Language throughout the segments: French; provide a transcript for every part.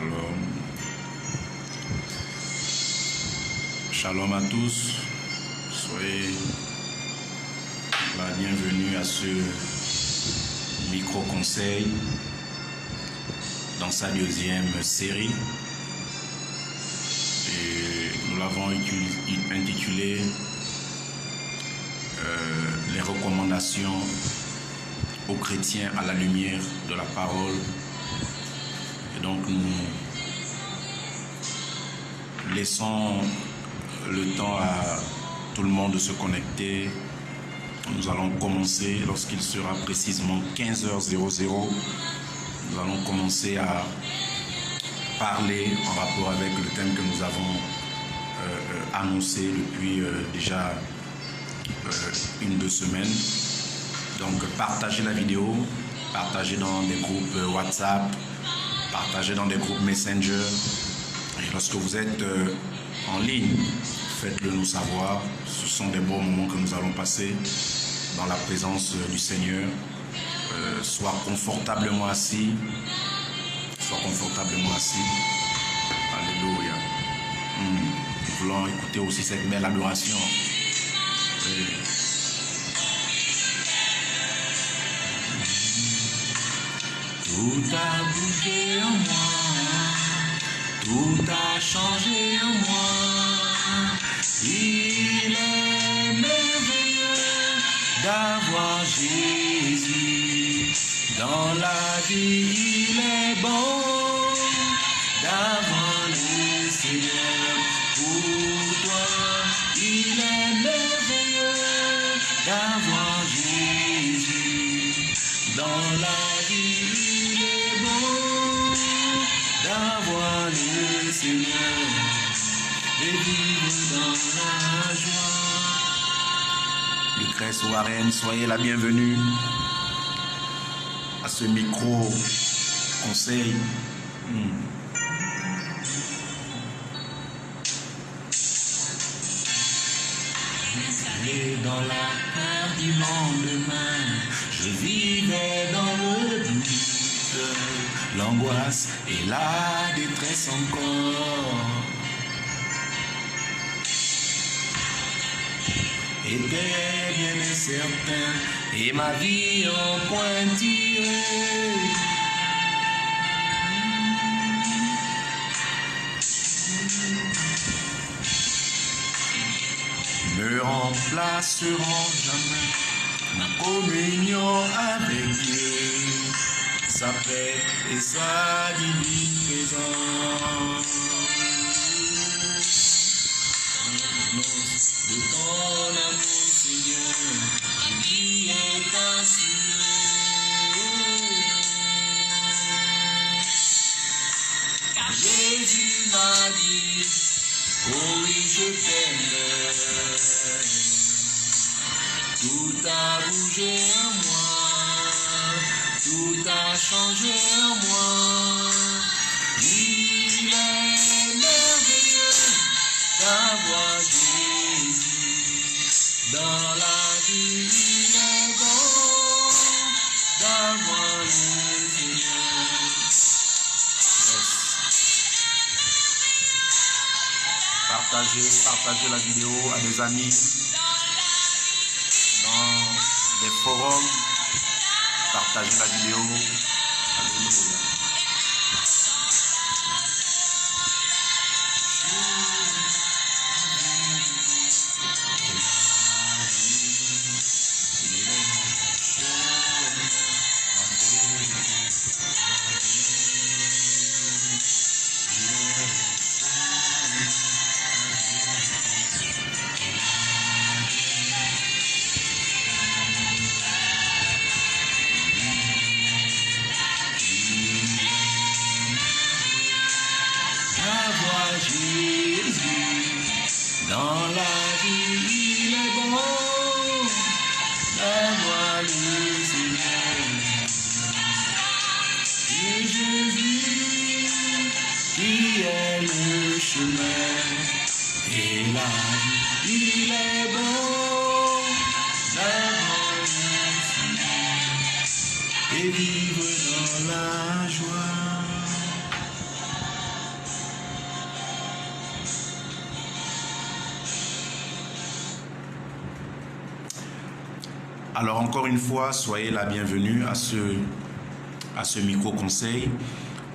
Shalom. Shalom à tous. Soyez la bienvenue à ce micro-conseil dans sa deuxième série. Et nous l'avons intitulé les recommandations aux chrétiens à la lumière de la parole. Et donc nous laissons le temps à tout le monde de se connecter. Nous allons commencer lorsqu'il sera précisément 15h00. Nous allons commencer à parler en rapport avec le thème que nous avons annoncé depuis déjà 1-2 semaines. Donc partagez la vidéo, partagez dans des groupes WhatsApp, partagez dans des groupes Messenger. Et lorsque vous êtes en ligne, faites-le nous savoir. Ce sont des bons moments que nous allons passer dans la présence du Seigneur. Sois confortablement assis. Sois confortablement assis. Alléluia. Nous voulons écouter aussi cette belle adoration. Tout a bougé en moi, tout a changé en moi. Il est merveilleux d'avoir Jésus dans la vie. Il est bon d'avoir le Seigneur pour toi. Il est merveilleux d'avoir Jésus dans la vie. Il est bon d'avoir le Seigneur et vivre dans la joie. Lucrèce Warren, soyez la bienvenue à ce micro-conseil. Et dans la peur du lendemain, je vivais dans le doute, l'angoisse et la détresse encore. Était bien incertain et ma vie en point tiré. Ne remplaceront jamais ma communion avec Dieu, sa paix et sa divine présence. De ton amour, Seigneur, ma vie est assurée. Car Jésus m'a dit, oh oui, je t'aime. Tout a bougé en moi, tout a changé en moi. Il est merveilleux d'avoir Jésus dans la vie. Il est bon d'avoir le Seigneur. Partagez la vidéo à des amis, dans des forums, partagez la vidéo. Alléluia. Dans la vie, il est bon d'avoir le Seigneur. Et Jésus qui est le chemin et la vie, il est bon d'avoir le Seigneur et vivre dans la joie. Alors encore une fois, soyez la bienvenue à ce micro-conseil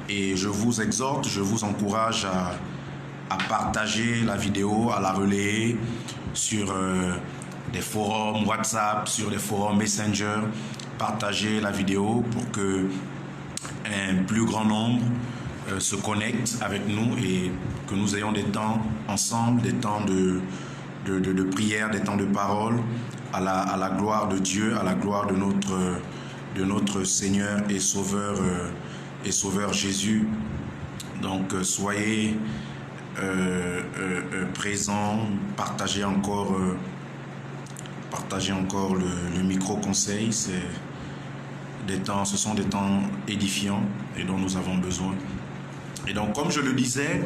et je vous exhorte, je vous encourage à partager la vidéo, à la relayer sur des forums WhatsApp, sur des forums Messenger. Partagez la vidéo pour que un plus grand nombre se connecte avec nous et que nous ayons des temps ensemble, des temps de prière, des temps de parole à la gloire de Dieu, à la gloire de notre Seigneur et Sauveur Jésus. Donc soyez présents, partagez encore le micro-conseil. Ce sont des temps édifiants et dont nous avons besoin. Et donc, comme je le disais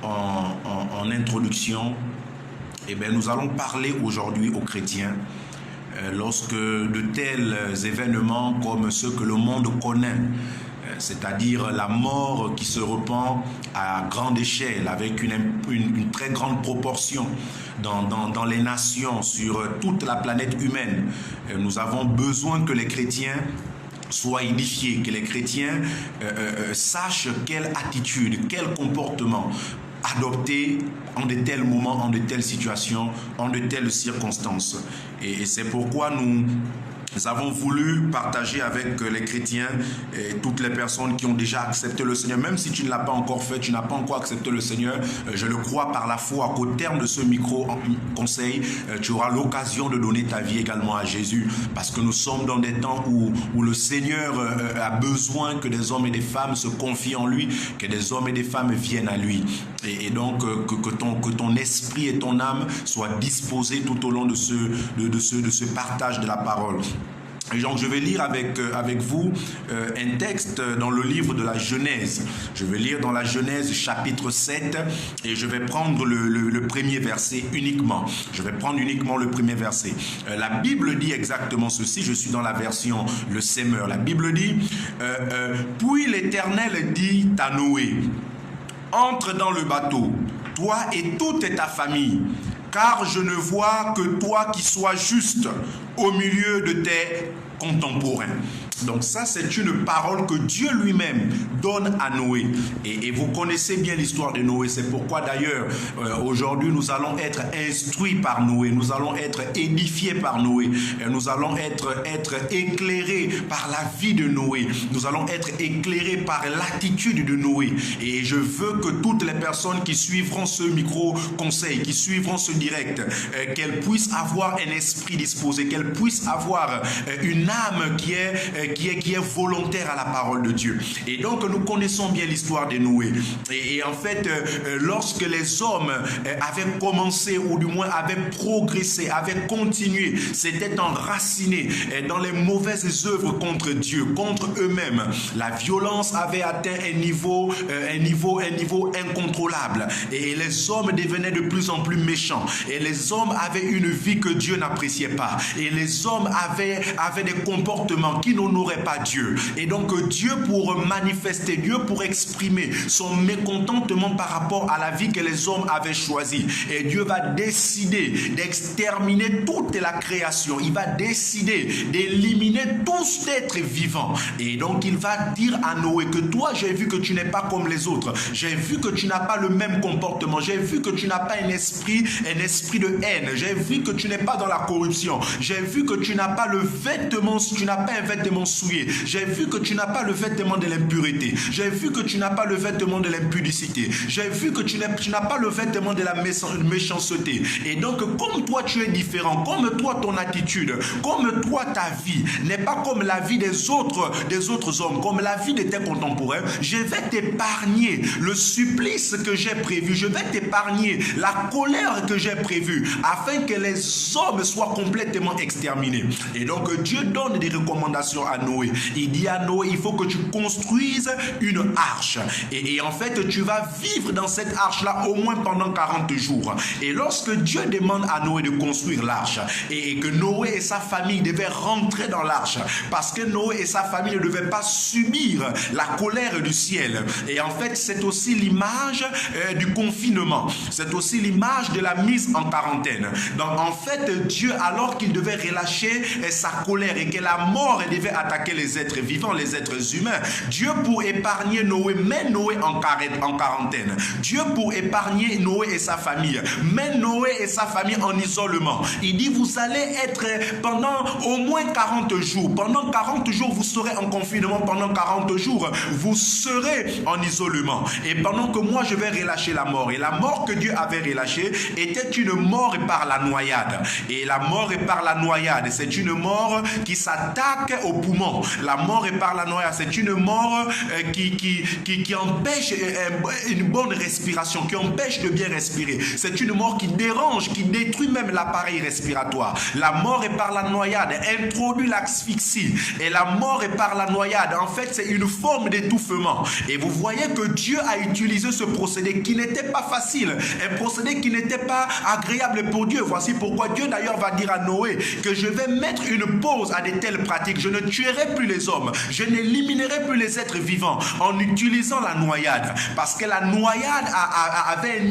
en introduction, eh bien, nous allons parler aujourd'hui aux chrétiens lorsque de tels événements comme ceux que le monde connaît, c'est-à-dire la mort qui se répand à grande échelle, avec une très grande proportion dans les nations, sur toute la planète humaine. Nous avons besoin que les chrétiens soient édifiés, que les chrétiens sachent quelle attitude, quel comportement adopter en de tels moments, en de telles situations, en de telles circonstances. Et c'est pourquoi nous avons voulu partager avec les chrétiens et toutes les personnes qui ont déjà accepté le Seigneur. Même si tu ne l'as pas encore fait, tu n'as pas encore accepté le Seigneur, je le crois par la foi qu'au terme de ce micro-conseil, tu auras l'occasion de donner ta vie également à Jésus. Parce que nous sommes dans des temps où le Seigneur a besoin que des hommes et des femmes se confient en lui, que des hommes et des femmes viennent à lui. Et donc que ton esprit et ton âme soient disposés tout au long de ce partage de la parole. Et donc je vais lire avec vous un texte dans le livre de la Genèse. Je vais lire dans la Genèse chapitre 7 et je vais prendre le premier verset uniquement. Je vais prendre uniquement le premier verset. La Bible dit exactement ceci, je suis dans la version Le Semeur. La Bible dit « Puis l'Éternel dit à Noé, entre dans le bateau, toi et toute ta famille, car je ne vois que toi qui sois juste au milieu de tes contemporains. » Donc ça, c'est une parole que Dieu lui-même donne à Noé. Et vous connaissez bien l'histoire de Noé. C'est pourquoi d'ailleurs, aujourd'hui, nous allons être instruits par Noé. Nous allons être édifiés par Noé. Et nous allons être éclairés par la vie de Noé. Nous allons être éclairés par l'attitude de Noé. Et je veux que toutes les personnes qui suivront ce micro-conseil, qui suivront ce direct, qu'elles puissent avoir un esprit disposé, qu'elles puissent avoir une âme qui est volontaire à la parole de Dieu. Et donc nous connaissons bien l'histoire de Noé. Et en fait, lorsque les hommes avaient commencé, ou du moins avaient progressé, avaient continué, s'étaient enracinés dans les mauvaises œuvres contre Dieu, contre eux-mêmes, la violence avait atteint un niveau incontrôlable. Et les hommes devenaient de plus en plus méchants. Et les hommes avaient une vie que Dieu n'appréciait pas. Et les hommes avaient des comportements qui n'honoraient pas Dieu. Et donc Dieu, pour manifester, Dieu pour exprimer son mécontentement par rapport à la vie que les hommes avaient choisie, et Dieu va décider d'exterminer toute la création. Il va décider d'éliminer tous êtres vivants. Et donc il va dire à Noé que toi, j'ai vu que tu n'es pas comme les autres. J'ai vu que tu n'as pas le même comportement. J'ai vu que tu n'as pas un esprit de haine. J'ai vu que tu n'es pas dans la corruption. J'ai vu que tu n'as pas un vêtement souillé. J'ai vu que tu n'as pas le vêtement de l'impureté. J'ai vu que tu n'as pas le vêtement de l'impudicité. J'ai vu que tu n'as pas le vêtement de la méchanceté. Et donc, comme toi tu es différent, comme toi ton attitude, comme toi ta vie n'est pas comme la vie des autres hommes, comme la vie de tes contemporains, je vais t'épargner le supplice que j'ai prévu. Je vais t'épargner la colère que j'ai prévue, afin que les hommes soient complètement exterminés. Et donc Dieu donne des recommandations à Noé. Il dit à Noé, il faut que tu construises une arche. Et en fait, tu vas vivre dans cette arche-là au moins pendant 40 jours. Et lorsque Dieu demande à Noé de construire l'arche, et que Noé et sa famille devaient rentrer dans l'arche, parce que Noé et sa famille ne devaient pas subir la colère du ciel. Et en fait, c'est aussi l'image du confinement. C'est aussi l'image de la mise en quarantaine. Donc en fait, Dieu, alors qu'il devait relâcher sa colère et que la mort devait attaquer les êtres vivants, les êtres humains, Dieu pour épargner Noé, met Noé en quarantaine. Dieu pour épargner Noé et sa famille, met Noé et sa famille en isolement. Il dit, vous allez être pendant au moins 40 jours. Pendant 40 jours, vous serez en confinement. Pendant 40 jours, vous serez en isolement. Et pendant que moi, je vais relâcher la mort. Et la mort que Dieu avait relâchée était une mort par la noyade. Et la mort par la noyade, c'est une mort qui s'attaque aux poumons. La mort par la noyade, c'est une mort qui empêche une bonne respiration, qui empêche de bien respirer. C'est une mort qui dérange, qui détruit même l'appareil respiratoire. La mort par la noyade introduit l'asphyxie. Et la mort par la noyade, en fait, c'est une forme d'étouffement. Et vous voyez que Dieu a utilisé ce procédé qui n'était pas facile, un procédé qui n'était pas agréable pour Dieu. Voici pourquoi Dieu d'ailleurs va dire à Noé que je vais mettre une pause à de telles pratiques. Je ne tuerai plus les hommes, je n'éliminerai plus les êtres vivants en utilisant la noyade. Parce que la noyade avait un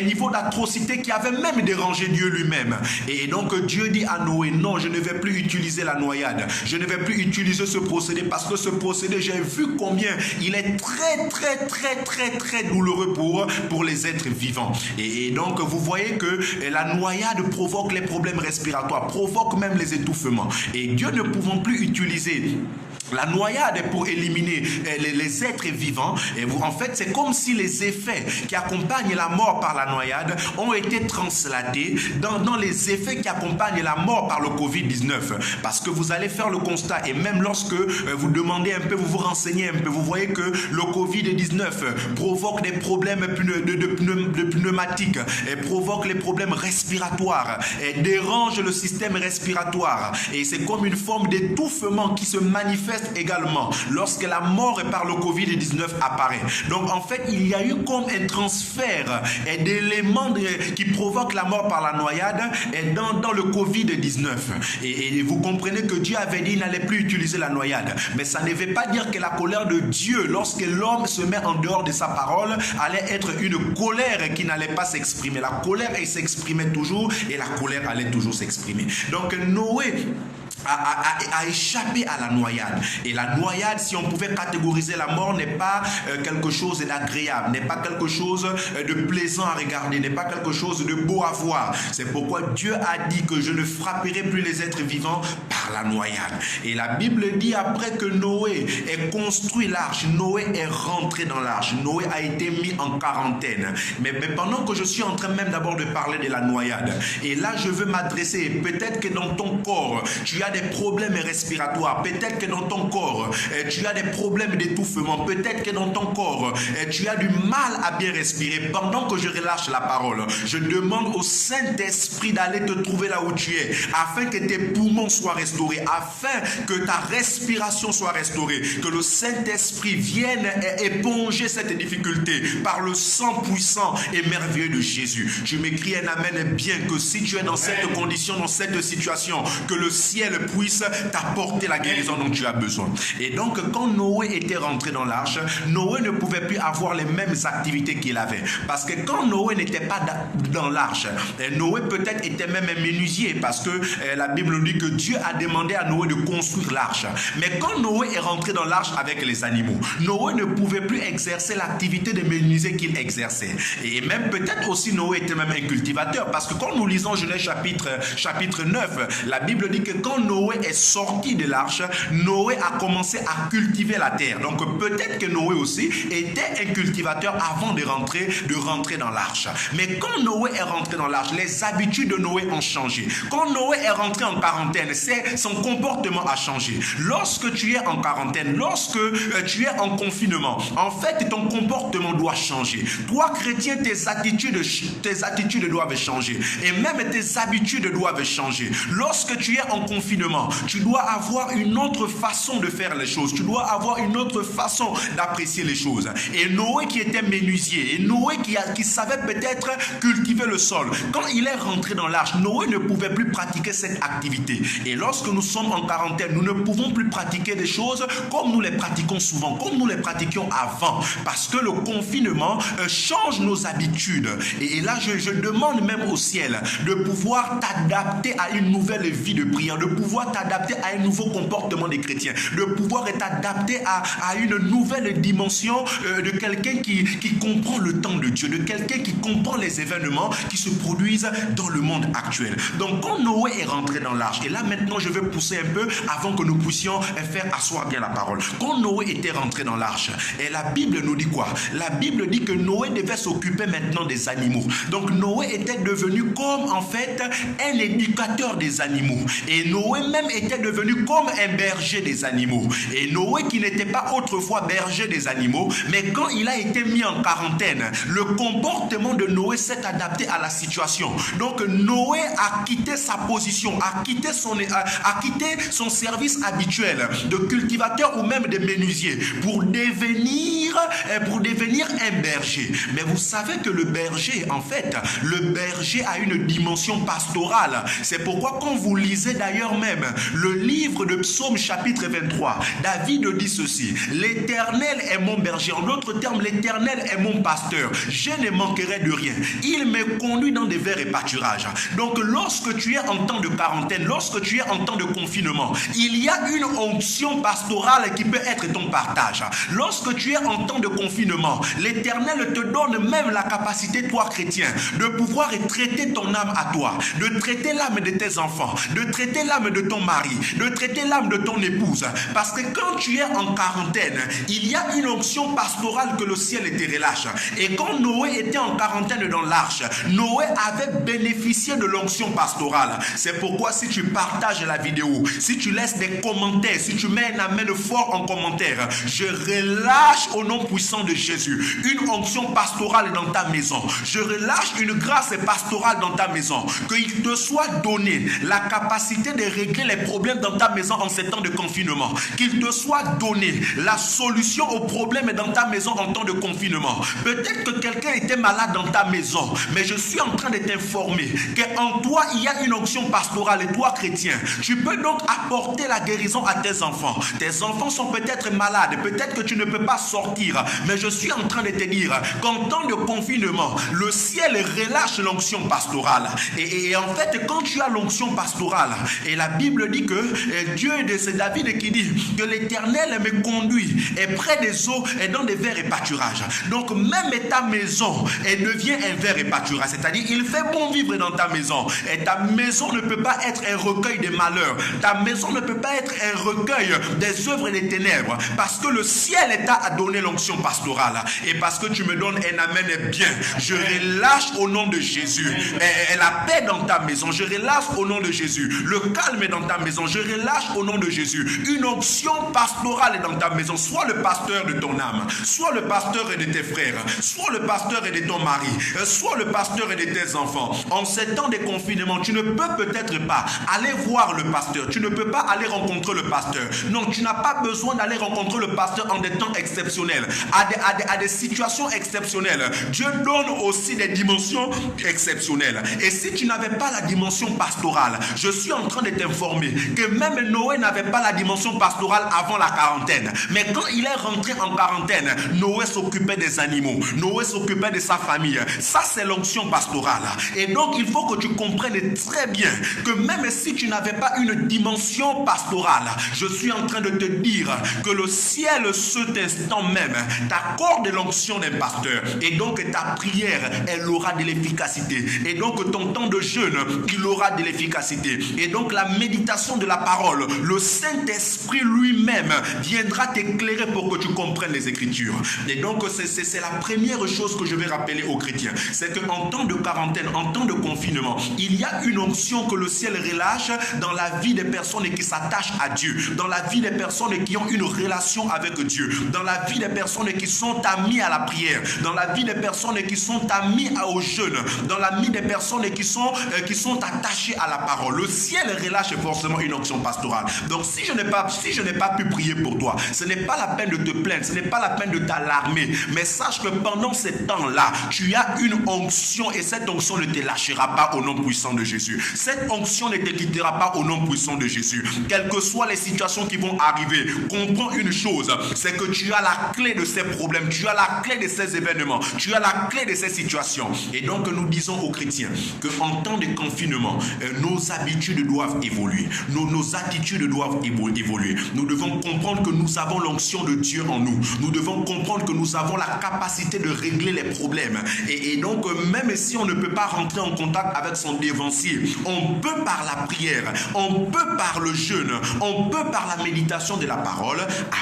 niveau d'atrocité qui avait même dérangé Dieu lui-même. Et donc Dieu dit à Noé, non, je ne vais plus utiliser la noyade. Je ne vais plus utiliser ce procédé parce que ce procédé, j'ai vu combien il est très douloureux pour les êtres vivants. Et donc vous voyez que la noyade provoque les problèmes respiratoires, provoque même les étouffements. Et Dieu ne pouvant plus utiliser la noyade pour éliminer les êtres vivants, et en fait, c'est comme si les effets qui accompagnent la mort par la noyade ont été translatés dans les effets qui accompagnent la mort par le Covid-19. Parce que vous allez faire le constat, et même lorsque vous demandez un peu, vous vous renseignez un peu, vous voyez que le Covid-19 provoque des problèmes de pneumatiques, et provoque les problèmes respiratoires, et dérange le système respiratoire. Et c'est comme une forme d'étouffement qui se manifeste également lorsque la mort par le Covid-19 apparaît. Donc en fait, il y a eu comme un transfert d'éléments qui provoquent la mort par la noyade dans le Covid-19. Et vous comprenez que Dieu avait dit qu'il n'allait plus utiliser la noyade. Mais ça ne veut pas dire que la colère de Dieu, lorsque l'homme se met en dehors de sa parole, allait être une colère qui n'allait pas s'exprimer. La colère, elle s'exprimait toujours et la colère allait toujours s'exprimer. Donc Noé a échappé à la noyade. Et la noyade, si on pouvait catégoriser la mort, n'est pas quelque chose d'agréable, n'est pas quelque chose de plaisant à regarder, n'est pas quelque chose de beau à voir. C'est pourquoi Dieu a dit que je ne frapperai plus les êtres vivants par la noyade. Et la Bible dit après que Noé ait construit l'arche, Noé est rentré dans l'arche. Noé a été mis en quarantaine. Mais pendant que je suis en train même d'abord de parler de la noyade, et là je veux m'adresser, peut-être que dans ton corps, tu as des problèmes respiratoires, peut-être que dans ton corps, tu as des problèmes d'étouffement, peut-être que dans ton corps, tu as du mal à bien respirer. Pendant que je relâche la parole, je demande au Saint-Esprit d'aller te trouver là où tu es, afin que tes poumons soient restaurés, afin que ta respiration soit restaurée, que le Saint-Esprit vienne éponger cette difficulté par le sang puissant et merveilleux de Jésus. Je m'écris un amen bien que si tu es dans cette condition, dans cette situation, que le ciel puisse t'apporter la guérison dont tu as besoin. Et donc, quand Noé était rentré dans l'arche, Noé ne pouvait plus avoir les mêmes activités qu'il avait. Parce que quand Noé n'était pas dans l'arche, Noé peut-être était même un menuisier, parce que la Bible dit que Dieu a demandé à Noé de construire l'arche. Mais quand Noé est rentré dans l'arche avec les animaux, Noé ne pouvait plus exercer l'activité de menuisier qu'il exerçait. Et même peut-être aussi Noé était même un cultivateur, parce que quand nous lisons Genèse chapitre 9, la Bible dit que quand Noé est sorti de l'arche, Noé a commencé à cultiver la terre. Donc peut-être que Noé aussi était un cultivateur avant de rentrer dans l'arche. Mais quand Noé est rentré dans l'arche, les habitudes de Noé ont changé. Quand Noé est rentré en quarantaine, son comportement a changé. Lorsque tu es en quarantaine, lorsque tu es en confinement, en fait ton comportement doit changer. Toi chrétien, tes attitudes doivent changer. Et même tes habitudes doivent changer. Lorsque tu es en confinement, confinement, tu dois avoir une autre façon de faire les choses. Tu dois avoir une autre façon d'apprécier les choses. Et Noé qui était menuisier, et Noé qui savait peut-être cultiver le sol, quand il est rentré dans l'arche, Noé ne pouvait plus pratiquer cette activité. Et lorsque nous sommes en quarantaine, nous ne pouvons plus pratiquer des choses comme nous les pratiquons souvent, comme nous les pratiquions avant, parce que le confinement change nos habitudes. Et là, je demande même au ciel de pouvoir t'adapter à une nouvelle vie de prière, de pouvoir t'adapter à un nouveau comportement des chrétiens, de pouvoir t'adapter à une nouvelle dimension de quelqu'un qui comprend le temps de Dieu, de quelqu'un qui comprend les événements qui se produisent dans le monde actuel. Donc quand Noé est rentré dans l'arche, et là maintenant je vais pousser un peu avant que nous puissions faire asseoir bien la parole. Quand Noé était rentré dans l'arche, et la Bible nous dit quoi? La Bible dit que Noé devait s'occuper maintenant des animaux. Donc Noé était devenu comme en fait un éducateur des animaux. Et Noé même était devenu comme un berger des animaux. Et Noé qui n'était pas autrefois berger des animaux, mais quand il a été mis en quarantaine, le comportement de Noé s'est adapté à la situation. Donc Noé a quitté sa position, a quitté son service habituel de cultivateur ou même de menuisier pour devenir un berger. Mais vous savez que le berger, en fait, le berger a une dimension pastorale. C'est pourquoi quand vous lisez d'ailleurs même le livre de Psaume chapitre 23, David dit ceci: l'Éternel est mon berger. En d'autres termes, l'Éternel est mon pasteur. Je ne manquerai de rien. Il me conduit dans des verts et pâturages. Donc lorsque tu es en temps de quarantaine, lorsque tu es en temps de confinement, il y a une onction pastorale qui peut être ton partage. Lorsque tu es en temps de confinement, l'Éternel te donne même la capacité, toi chrétien, de pouvoir traiter ton âme à toi, de traiter l'âme de tes enfants, de traiter l'âme de ton mari, de traiter l'âme de ton épouse. Parce que quand tu es en quarantaine, il y a une onction pastorale que le ciel te relâche. Et quand Noé était en quarantaine dans l'arche, Noé avait bénéficié de l'onction pastorale. C'est pourquoi si tu partages la vidéo, si tu laisses des commentaires, si tu mets un amen fort en commentaire, je relâche au nom puissant de Jésus une onction pastorale dans ta maison. Je relâche une grâce pastorale dans ta maison. Qu'il te soit donné la capacité de régler les problèmes dans ta maison en ces temps de confinement. Qu'il te soit donné la solution aux problèmes dans ta maison en temps de confinement. Peut-être que quelqu'un était malade dans ta maison, mais je suis en train de t'informer qu'en toi, il y a une onction pastorale. Et toi, chrétien, tu peux donc apporter la guérison à tes enfants. Tes enfants sont peut-être malades, peut-être que tu ne peux pas sortir, mais je suis en train de te dire qu'en temps de confinement, le ciel relâche l'onction pastorale. Et en fait, quand tu as l'onction pastorale, et la Bible dit que Dieu, c'est David qui dit que l'Éternel me conduit et près des eaux et dans des verts et pâturages. Donc même ta maison, elle devient un vert et pâturage. C'est-à-dire, il fait bon vivre dans ta maison. Et ta maison ne peut pas être un recueil de malheurs. Ta maison ne peut pas être un recueil des œuvres des ténèbres. Parce que le ciel t'a donné l'onction pastorale. Et parce que tu me donnes un amen bien, je relâche au nom de Jésus et la paix dans ta maison. Je relâche au nom de Jésus le calme dans ta maison. Je relâche au nom de Jésus une onction pastorale dans ta maison. Sois le pasteur de ton âme, sois le pasteur de tes frères, sois le pasteur de ton mari, sois le pasteur de tes enfants. En ces temps de confinement, tu ne peux peut-être pas aller voir le pasteur, tu ne peux pas aller rencontrer le pasteur. Non, tu n'as pas besoin d'aller rencontrer le pasteur en des temps exceptionnels, à des situations exceptionnelles. Dieu donne aussi des dimensions exceptionnelles. Et si tu n'avais pas la dimension pastorale, je suis en train de t'informer que même Noé n'avait pas la dimension pastorale avant la quarantaine. Mais quand il est rentré en quarantaine, Noé s'occupait des animaux, Noé s'occupait de sa famille. Ça, c'est l'onction pastorale. Et donc, il faut que tu comprennes très bien que même si tu n'avais pas une dimension pastorale, je suis en train de te dire que le ciel, cet instant même, t'accorde l'onction d'un pasteur. Et donc, ta prière, elle aura de l'efficacité. Et donc, ton temps de jeûne, il aura de l'efficacité. Et donc, la méditation de la parole, le Saint-Esprit lui-même viendra t'éclairer pour que tu comprennes les Écritures. Et donc, c'est la première chose que je vais rappeler aux chrétiens. C'est qu'en temps de quarantaine, en temps de confinement, il y a une onction que le ciel relâche dans la vie des personnes qui s'attachent à Dieu, dans la vie des personnes qui ont une relation avec Dieu, dans la vie des personnes qui sont amies à la prière, dans la vie des personnes qui sont amies au jeûne, dans la vie des personnes qui sont attachées à la parole. Le ciel relâche déclenche forcément une onction pastorale. Donc si je n'ai pas pu prier pour toi, ce n'est pas la peine de te plaindre, ce n'est pas la peine de t'alarmer, mais sache que pendant ces temps-là, tu as une onction et cette onction ne te lâchera pas au nom puissant de Jésus. Cette onction ne te quittera pas au nom puissant de Jésus. Quelles que soient les situations qui vont arriver, comprends une chose, c'est que tu as la clé de ces problèmes, tu as la clé de ces événements, tu as la clé de ces situations. Et donc nous disons aux chrétiens qu'en temps de confinement, nos habitudes doivent évoluer, nos attitudes doivent évoluer. Nous devons comprendre que nous avons l'onction de Dieu en nous. Nous devons comprendre que nous avons la capacité de régler les problèmes. Et donc même si on ne peut pas rentrer en contact avec son dévancier, on peut par la prière, on peut par le jeûne, on peut par la méditation de la parole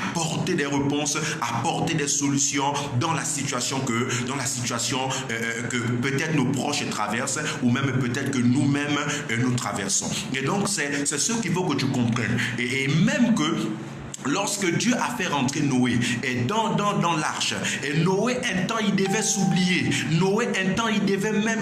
apporter des réponses, apporter des solutions dans la situation que peut-être nos proches traversent ou même peut-être que nous-mêmes nous traversons. Et donc c'est ce qu'il faut que tu comprennes. Et même que lorsque Dieu a fait rentrer Noé et dans l'arche, et Noé un temps il devait s'oublier, Noé un temps il devait même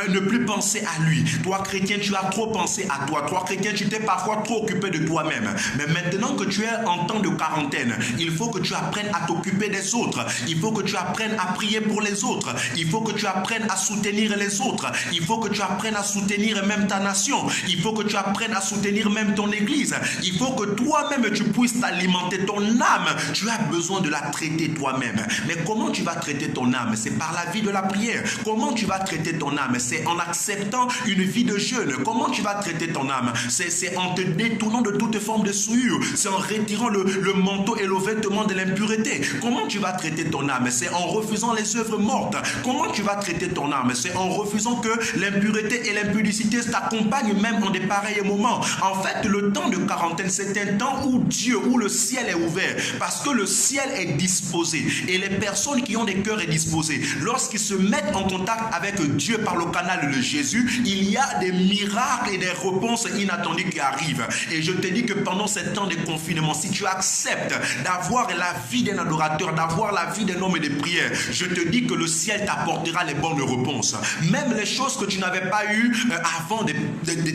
ne plus penser à lui. Toi chrétien, tu as trop pensé à toi. Toi chrétien, tu t'es parfois trop occupé de toi-même. Mais maintenant que tu es en temps de quarantaine, il faut que tu apprennes à t'occuper des autres. Il faut que tu apprennes à prier pour les autres. Il faut que tu apprennes à soutenir les autres. Il faut que tu apprennes à soutenir même ta nation. Il faut que tu apprennes à soutenir même ton église. Il faut que toi-même tu puisses t'alimenter. Ton âme, tu as besoin de la traiter toi-même. Mais comment tu vas traiter ton âme? C'est par la vie de la prière. Comment tu vas traiter ton âme? C'est en acceptant une vie de jeûne. Comment tu vas traiter ton âme? C'est en te détournant de toute forme de souillure. C'est en retirant le manteau et le vêtement de l'impureté. Comment tu vas traiter ton âme? C'est en refusant les œuvres mortes. Comment tu vas traiter ton âme? C'est en refusant que l'impureté et l'impudicité t'accompagnent même en des pareils moments. En fait, le temps de quarantaine, c'est un temps où le ciel est ouvert, parce que le ciel est disposé et les personnes qui ont des cœurs disposés, lorsqu'ils se mettent en contact avec Dieu par le canal de Jésus, il y a des miracles et des réponses inattendues qui arrivent. Et je te dis que pendant ce temps de confinement, si tu acceptes d'avoir la vie d'un adorateur, d'avoir la vie d'un homme de prière, je te dis que le ciel t'apportera les bonnes réponses, même les choses que tu n'avais pas eues avant de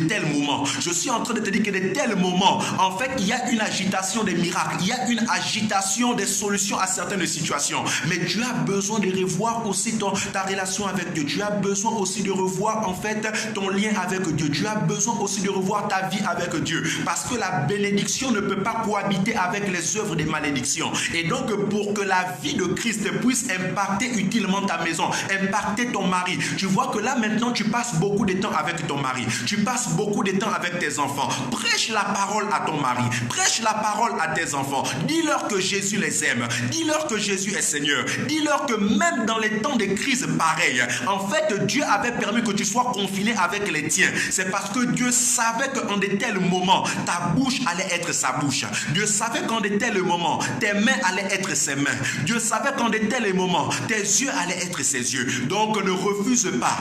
tels moments. Je suis en train de te dire que de tels moments, en fait, il y a une agitation des miracles, il y a une agitation des solutions à certaines situations. Mais tu as besoin de revoir aussi ta relation avec Dieu. Tu as besoin aussi de revoir en fait ton lien avec Dieu. Tu as besoin aussi de revoir ta vie avec Dieu. Parce que la bénédiction ne peut pas cohabiter avec les œuvres des malédictions. Et donc pour que la vie de Christ puisse impacter utilement ta maison, impacter ton mari. Tu vois que là maintenant tu passes beaucoup de temps avec ton mari. Tu passes beaucoup de temps avec tes enfants. Prêche la parole à ton mari. Prêche la parole à tes enfants. Dis-leur que Jésus les aime. Dis-leur que Jésus est Seigneur. Dis-leur que même dans les temps de crise pareils, en fait, Dieu avait permis que tu sois confiné avec les tiens. C'est parce que Dieu savait qu'en de tels moments, ta bouche allait être sa bouche. Dieu savait qu'en de tels moments, tes mains allaient être ses mains. Dieu savait qu'en de tels moments, tes yeux allaient être ses yeux. Donc ne refuse pas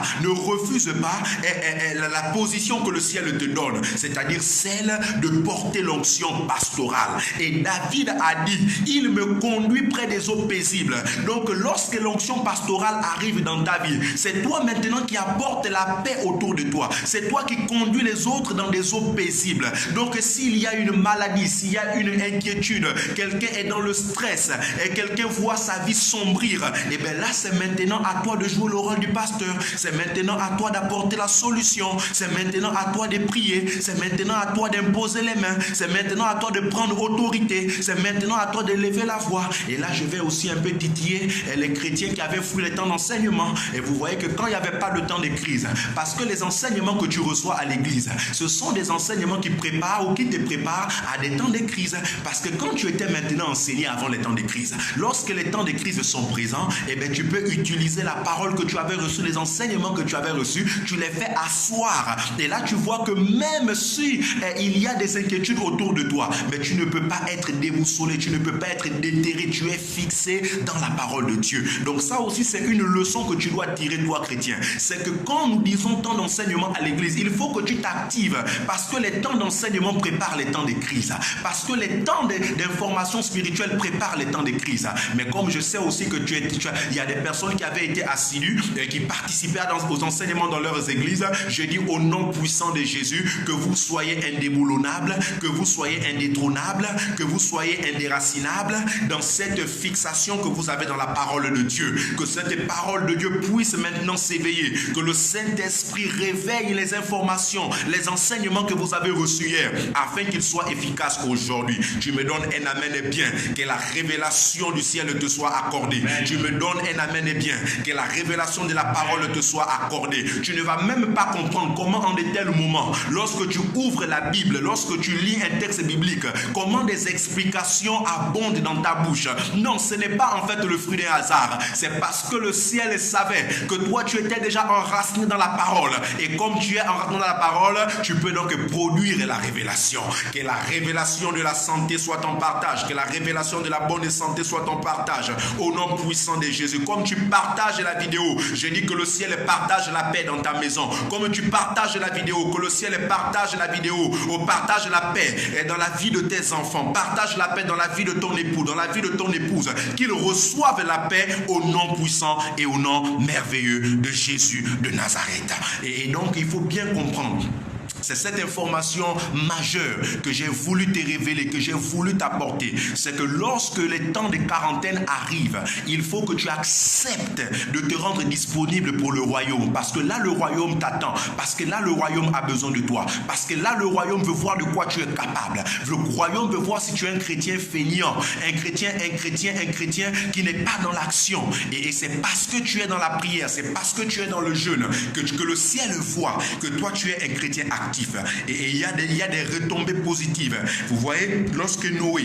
la position que le ciel te donne, c'est-à-dire celle de porter l'onction pastorale. Et David a dit, il me conduit près des eaux paisibles. Donc lorsque l'onction pastorale arrive dans ta vie, c'est toi maintenant qui apportes la paix autour de toi. C'est toi qui conduis les autres dans des eaux paisibles. Donc s'il y a une maladie, s'il y a une inquiétude, quelqu'un est dans le stress et quelqu'un voit sa vie sombrir, et bien là c'est maintenant à toi de jouer le rôle du pasteur. C'est maintenant à toi d'apporter la solution. C'est maintenant à toi de prier. C'est maintenant à toi d'imposer les mains. C'est maintenant à toi de prendre autorité. C'est maintenant à toi de lever la voix. Et là je vais aussi un peu titiller les chrétiens qui avaient fui les temps d'enseignement. Et vous voyez que quand il n'y avait pas de temps de crise, parce que les enseignements que tu reçois à l'église, ce sont des enseignements qui préparent ou qui te préparent à des temps de crise. Parce que quand tu étais maintenant enseigné avant les temps de crise, lorsque les temps de crise sont présents, eh bien, tu peux utiliser la parole que tu avais reçue, les enseignements que tu avais reçus, tu les fais asseoir. Et là, tu vois que même si il y a des inquiétudes autour de toi, toi. Mais tu ne peux pas être déboussolé, tu ne peux pas être déterré, tu es fixé dans la parole de Dieu. Donc ça aussi, c'est une leçon que tu dois tirer, toi, chrétien. C'est que quand nous disons temps d'enseignement à l'église, il faut que tu t'actives parce que les temps d'enseignement préparent les temps de crise. Parce que les temps d'information spirituelle préparent les temps de crise. Mais comme je sais aussi que il y a des personnes qui avaient été assidues et qui participaient aux enseignements dans leurs églises, je dis au nom puissant de Jésus que vous soyez indéboulonnables, que vous soyez indétrônables, que vous soyez indéracinables dans cette fixation que vous avez dans la parole de Dieu. Que cette parole de Dieu puisse maintenant s'éveiller, que le Saint-Esprit réveille les informations, les enseignements que vous avez reçus hier, afin qu'ils soient efficaces aujourd'hui. Tu me donnes un amen et bien, que la révélation du ciel te soit accordée. Tu me donnes un amen et bien, que la révélation de la parole te soit accordée. Tu ne vas même pas comprendre comment en de tels moments, lorsque tu ouvres la Bible, lorsque tu lis un texte biblique, comment des explications abondent dans ta bouche. Non, ce n'est pas en fait le fruit d'un hasard. C'est parce que le ciel savait que toi tu étais déjà enraciné dans la parole. Et comme tu es enraciné dans la parole, tu peux donc produire la révélation. Que la révélation de la santé soit en partage. Que la révélation de la bonne santé soit en partage. Au nom puissant de Jésus. Comme tu partages la vidéo, je dis que le ciel partage la paix dans ta maison. Comme tu partages la vidéo, que le ciel partage la vidéo, partage la paix dans la vie de tes enfants. Partage la paix dans la vie de ton époux, dans la vie de ton épouse. Qu'ils reçoivent la paix au nom puissant et au nom merveilleux de Jésus de Nazareth. Et donc, il faut bien comprendre. C'est cette information majeure que j'ai voulu te révéler, que j'ai voulu t'apporter. C'est que lorsque les temps de quarantaine arrivent, il faut que tu acceptes de te rendre disponible pour le royaume. Parce que là, le royaume t'attend. Parce que là, le royaume a besoin de toi. Parce que là, le royaume veut voir de quoi tu es capable. Le royaume veut voir si tu es un chrétien feignant, un chrétien qui n'est pas dans l'action. Et c'est parce que tu es dans la prière, c'est parce que tu es dans le jeûne, que le ciel voit que toi, tu es un chrétien actif. Et il y a des retombées positives. Vous voyez, lorsque Noé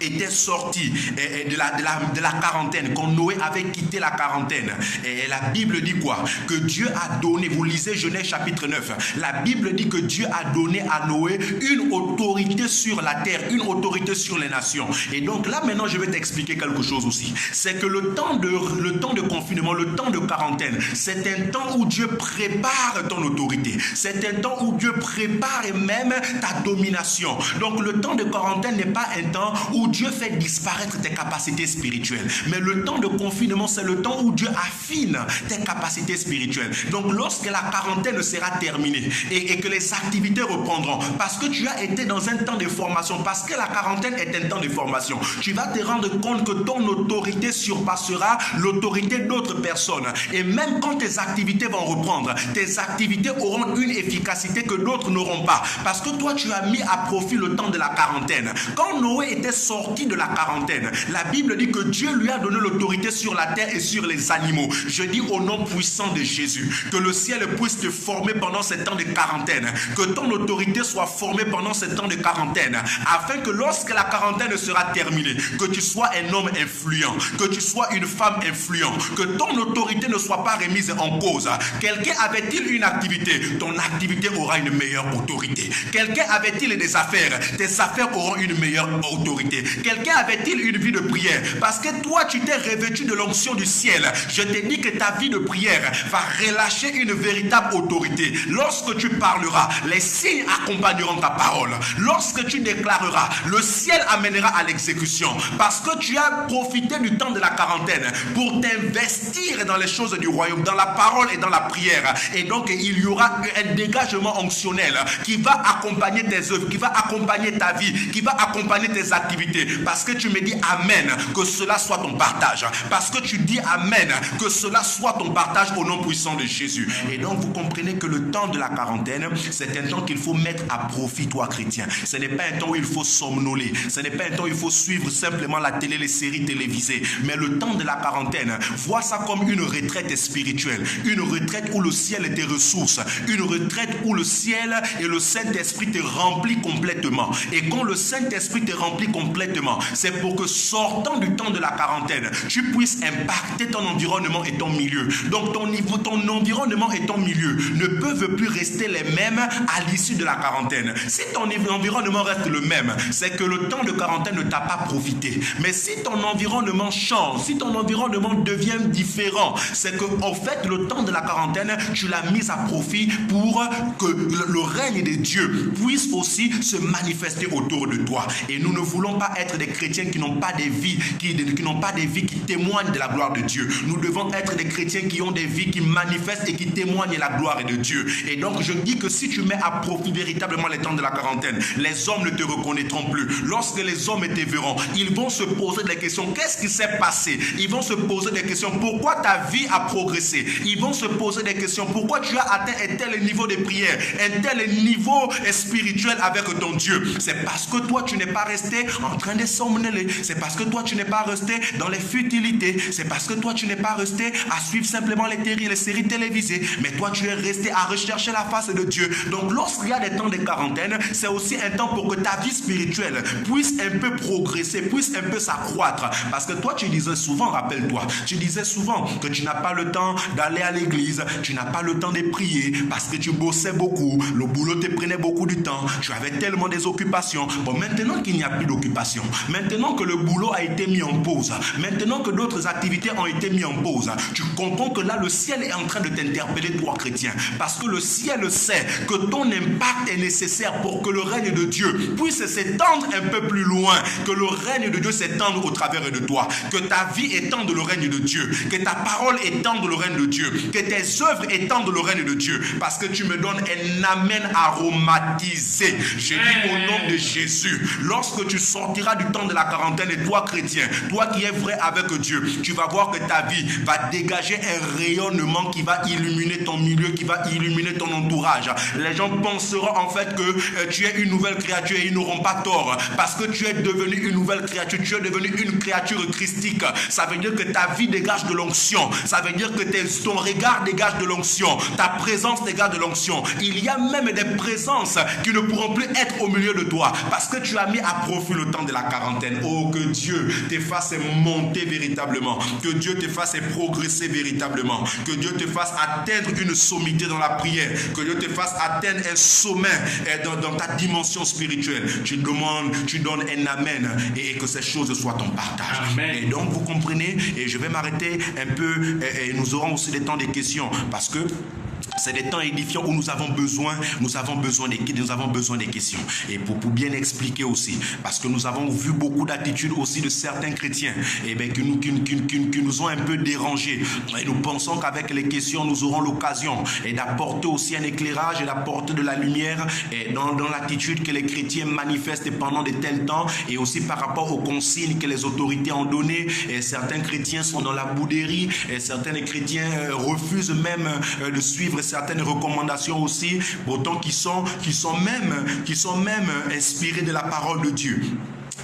était sorti de la quarantaine, quand Noé avait quitté la quarantaine, et la Bible dit quoi? Que Dieu a donné, vous lisez Genèse chapitre 9, la Bible dit que Dieu a donné à Noé une autorité sur la terre, une autorité sur les nations. Et donc là maintenant je vais t'expliquer quelque chose aussi. C'est que le temps de confinement, le temps de quarantaine, c'est un temps où Dieu prépare ton autorité. C'est un temps où Dieu prépare même ta domination. Donc le temps de quarantaine n'est pas un temps où Dieu fait disparaître tes capacités spirituelles. Mais le temps de confinement, c'est le temps où Dieu affine tes capacités spirituelles. Donc lorsque la quarantaine sera terminée et que les activités reprendront, parce que tu as été dans un temps de formation, parce que la quarantaine est un temps de formation, tu vas te rendre compte que ton autorité surpassera l'autorité d'autres personnes. Et même quand tes activités vont reprendre, tes activités auront une efficacité que d'autres n'auront pas. Parce que toi, tu as mis à profit le temps de la quarantaine. Quand Noé était sorti de la quarantaine, la Bible dit que Dieu lui a donné l'autorité sur la terre et sur les animaux. Je dis au nom puissant de Jésus, que le ciel puisse te former pendant ce temps de quarantaine, que ton autorité soit formée pendant ce temps de quarantaine, afin que lorsque la quarantaine sera terminée, que tu sois un homme influent, que tu sois une femme influente, que ton autorité ne soit pas remise en cause. Quelqu'un avait-il une activité? Ton activité aura une meilleure autorité. Quelqu'un avait-il des affaires? Tes affaires auront une meilleure autorité. Quelqu'un avait-il une vie de prière? Parce que toi, tu t'es revêtu de l'onction du ciel. Je te dis que ta vie de prière va relâcher une véritable autorité. Lorsque tu parleras, les signes accompagneront ta parole. Lorsque tu déclareras, le ciel amènera à l'exécution. Parce que tu as profité du temps de la quarantaine pour t'investir dans les choses du royaume, dans la parole et dans la prière. Et donc, il y aura un dégagement onctionnel qui va accompagner tes œuvres, qui va accompagner ta vie, qui va accompagner tes activités. Parce que tu me dis amen, que cela soit ton partage. Parce que tu dis amen, que cela soit ton partage au nom puissant de Jésus. Et donc vous comprenez que le temps de la quarantaine, c'est un temps qu'il faut mettre à profit, toi chrétien. Ce n'est pas un temps où il faut somnoler. Ce n'est pas un temps où il faut suivre simplement la télé, les séries télévisées. Mais le temps de la quarantaine, vois ça comme une retraite spirituelle. Une retraite où le ciel te ressource. Une retraite où le ciel et le Saint-Esprit te remplissent complètement. Et quand le Saint-Esprit te remplit complètement, complètement. C'est pour que sortant du temps de la quarantaine, tu puisses impacter ton environnement et ton milieu. Donc ton environnement et ton milieu ne peuvent plus rester les mêmes à l'issue de la quarantaine. Si ton environnement reste le même, c'est que le temps de quarantaine ne t'a pas profité. Mais si ton environnement change, si ton environnement devient différent, c'est que en fait le temps de la quarantaine, tu l'as mis à profit pour que le règne de Dieu puisse aussi se manifester autour de toi. Et nous ne voulons pas être des chrétiens qui n'ont pas des vies, qui n'ont pas des vies qui témoignent de la gloire de Dieu. Nous devons être des chrétiens qui ont des vies qui manifestent et qui témoignent de la gloire de Dieu. Et donc je dis que si tu mets à profit véritablement les temps de la quarantaine, les hommes ne te reconnaîtront plus. Lorsque les hommes te verront, ils vont se poser des questions. Qu'est-ce qui s'est passé? Ils vont se poser des questions. Pourquoi ta vie a progressé? Ils vont se poser des questions. Pourquoi tu as atteint un tel niveau de prière, un tel niveau spirituel avec ton Dieu? C'est parce que toi tu n'es pas resté en train de somnoler. C'est parce que toi tu n'es pas resté dans les futilités. C'est parce que toi tu n'es pas resté à suivre simplement les séries télévisées. Mais toi tu es resté à rechercher la face de Dieu. Donc lorsqu'il y a des temps de quarantaine, c'est aussi un temps pour que ta vie spirituelle puisse un peu progresser, puisse un peu s'accroître. Parce que toi tu disais souvent, rappelle-toi, tu disais souvent que tu n'as pas le temps d'aller à l'église, tu n'as pas le temps de prier parce que tu bossais beaucoup, le boulot te prenait beaucoup du temps, tu avais tellement des occupations. Bon, maintenant qu'il n'y a plus d'occupation, maintenant que le boulot a été mis en pause, maintenant que d'autres activités ont été mises en pause, tu comprends que là le ciel est en train de t'interpeller, toi chrétien, parce que le ciel sait que ton impact est nécessaire pour que le règne de Dieu puisse s'étendre un peu plus loin, que le règne de Dieu s'étende au travers de toi, que ta vie étende le règne de Dieu, que ta parole étende le règne de Dieu, que tes œuvres étendent le règne de Dieu, parce que tu me donnes un amen aromatisé. Je dis au nom de Jésus, lorsque tu sortiras du temps de la quarantaine, et toi chrétien, toi qui es vrai avec Dieu, tu vas voir que ta vie va dégager un rayonnement qui va illuminer ton milieu, qui va illuminer ton entourage. Les gens penseront en fait que tu es une nouvelle créature et ils n'auront pas tort, parce que tu es devenu une nouvelle créature, tu es devenu une créature christique. Ça veut dire que ta vie dégage de l'onction, ça veut dire que ton regard dégage de l'onction, ta présence dégage de l'onction. Il y a même des présences qui ne pourront plus être au milieu de toi, parce que tu as mis à profit le temps de la quarantaine. Oh, que Dieu te fasse monter véritablement, que Dieu te fasse progresser véritablement, que Dieu te fasse atteindre une sommité dans la prière, que Dieu te fasse atteindre un sommet dans ta dimension spirituelle. Tu donnes un amen et que ces choses soient ton partage. Amen. Et donc vous comprenez, et je vais m'arrêter un peu et nous aurons aussi des temps de questions, parce que c'est des temps édifiants où nous avons besoin des questions. Et pour bien expliquer aussi, parce que nous avons vu beaucoup d'attitudes aussi de certains chrétiens qui nous ont un peu dérangés. Et nous pensons qu'avec les questions, nous aurons l'occasion d'apporter aussi un éclairage et d'apporter de la lumière dans l'attitude que les chrétiens manifestent pendant de tels temps, et aussi par rapport aux consignes que les autorités ont données. Et certains chrétiens sont dans la bouderie, et certains chrétiens refusent même de suivre certaines recommandations aussi, pourtant qui sont même inspirées de la parole de Dieu.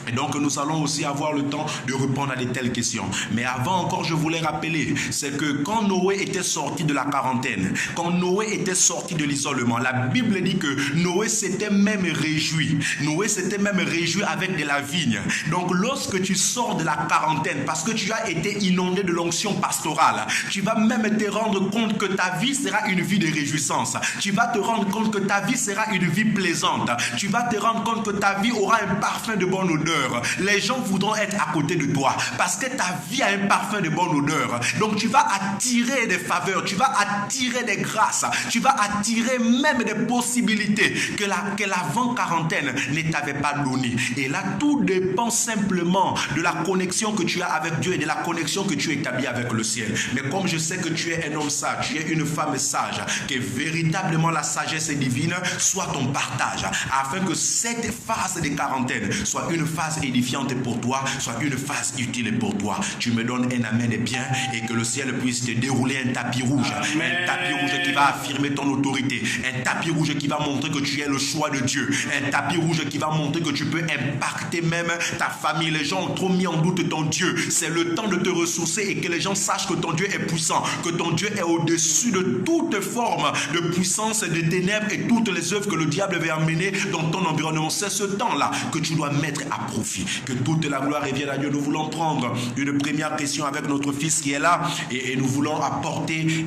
Et donc nous allons aussi avoir le temps de répondre à de telles questions. Mais avant encore, je voulais rappeler, c'est que quand Noé était sorti de la quarantaine, quand Noé était sorti de l'isolement, la Bible dit que Noé s'était même réjoui. Noé s'était même réjoui avec de la vigne. Donc lorsque tu sors de la quarantaine, parce que tu as été inondé de l'onction pastorale, tu vas même te rendre compte que ta vie sera une vie de réjouissance. Tu vas te rendre compte que ta vie sera une vie plaisante. Tu vas te rendre compte que ta vie aura un parfum de bonne odeur. Les gens voudront être à côté de toi parce que ta vie a un parfum de bonne odeur. Donc tu vas attirer des faveurs, tu vas attirer des grâces, tu vas attirer même des possibilités que l'avant-quarantaine ne t'avait pas donné. Et là, tout dépend simplement de la connexion que tu as avec Dieu et de la connexion que tu établis avec le ciel. Mais comme je sais que tu es un homme sage, tu es une femme sage, que véritablement la sagesse divine soit ton partage, afin que cette phase de quarantaine soit une phase édifiante pour toi, soit une phase utile pour toi. Tu me donnes un amen et bien, et que le ciel puisse te dérouler un tapis rouge. Amen. Un tapis rouge qui va affirmer ton autorité, un tapis rouge qui va montrer que tu es le choix de Dieu, un tapis rouge qui va montrer que tu peux impacter même ta famille. Les gens ont trop mis en doute ton Dieu. C'est le temps de te ressourcer et que les gens sachent que ton Dieu est puissant, que ton Dieu est au-dessus de toute forme de puissance et de ténèbres et toutes les œuvres que le diable veut amener dans ton environnement. C'est ce temps-là que tu dois mettre à profit profit. Que toute la gloire revienne à Dieu. Nous voulons prendre une première question avec notre fils qui est là et nous voulons apporter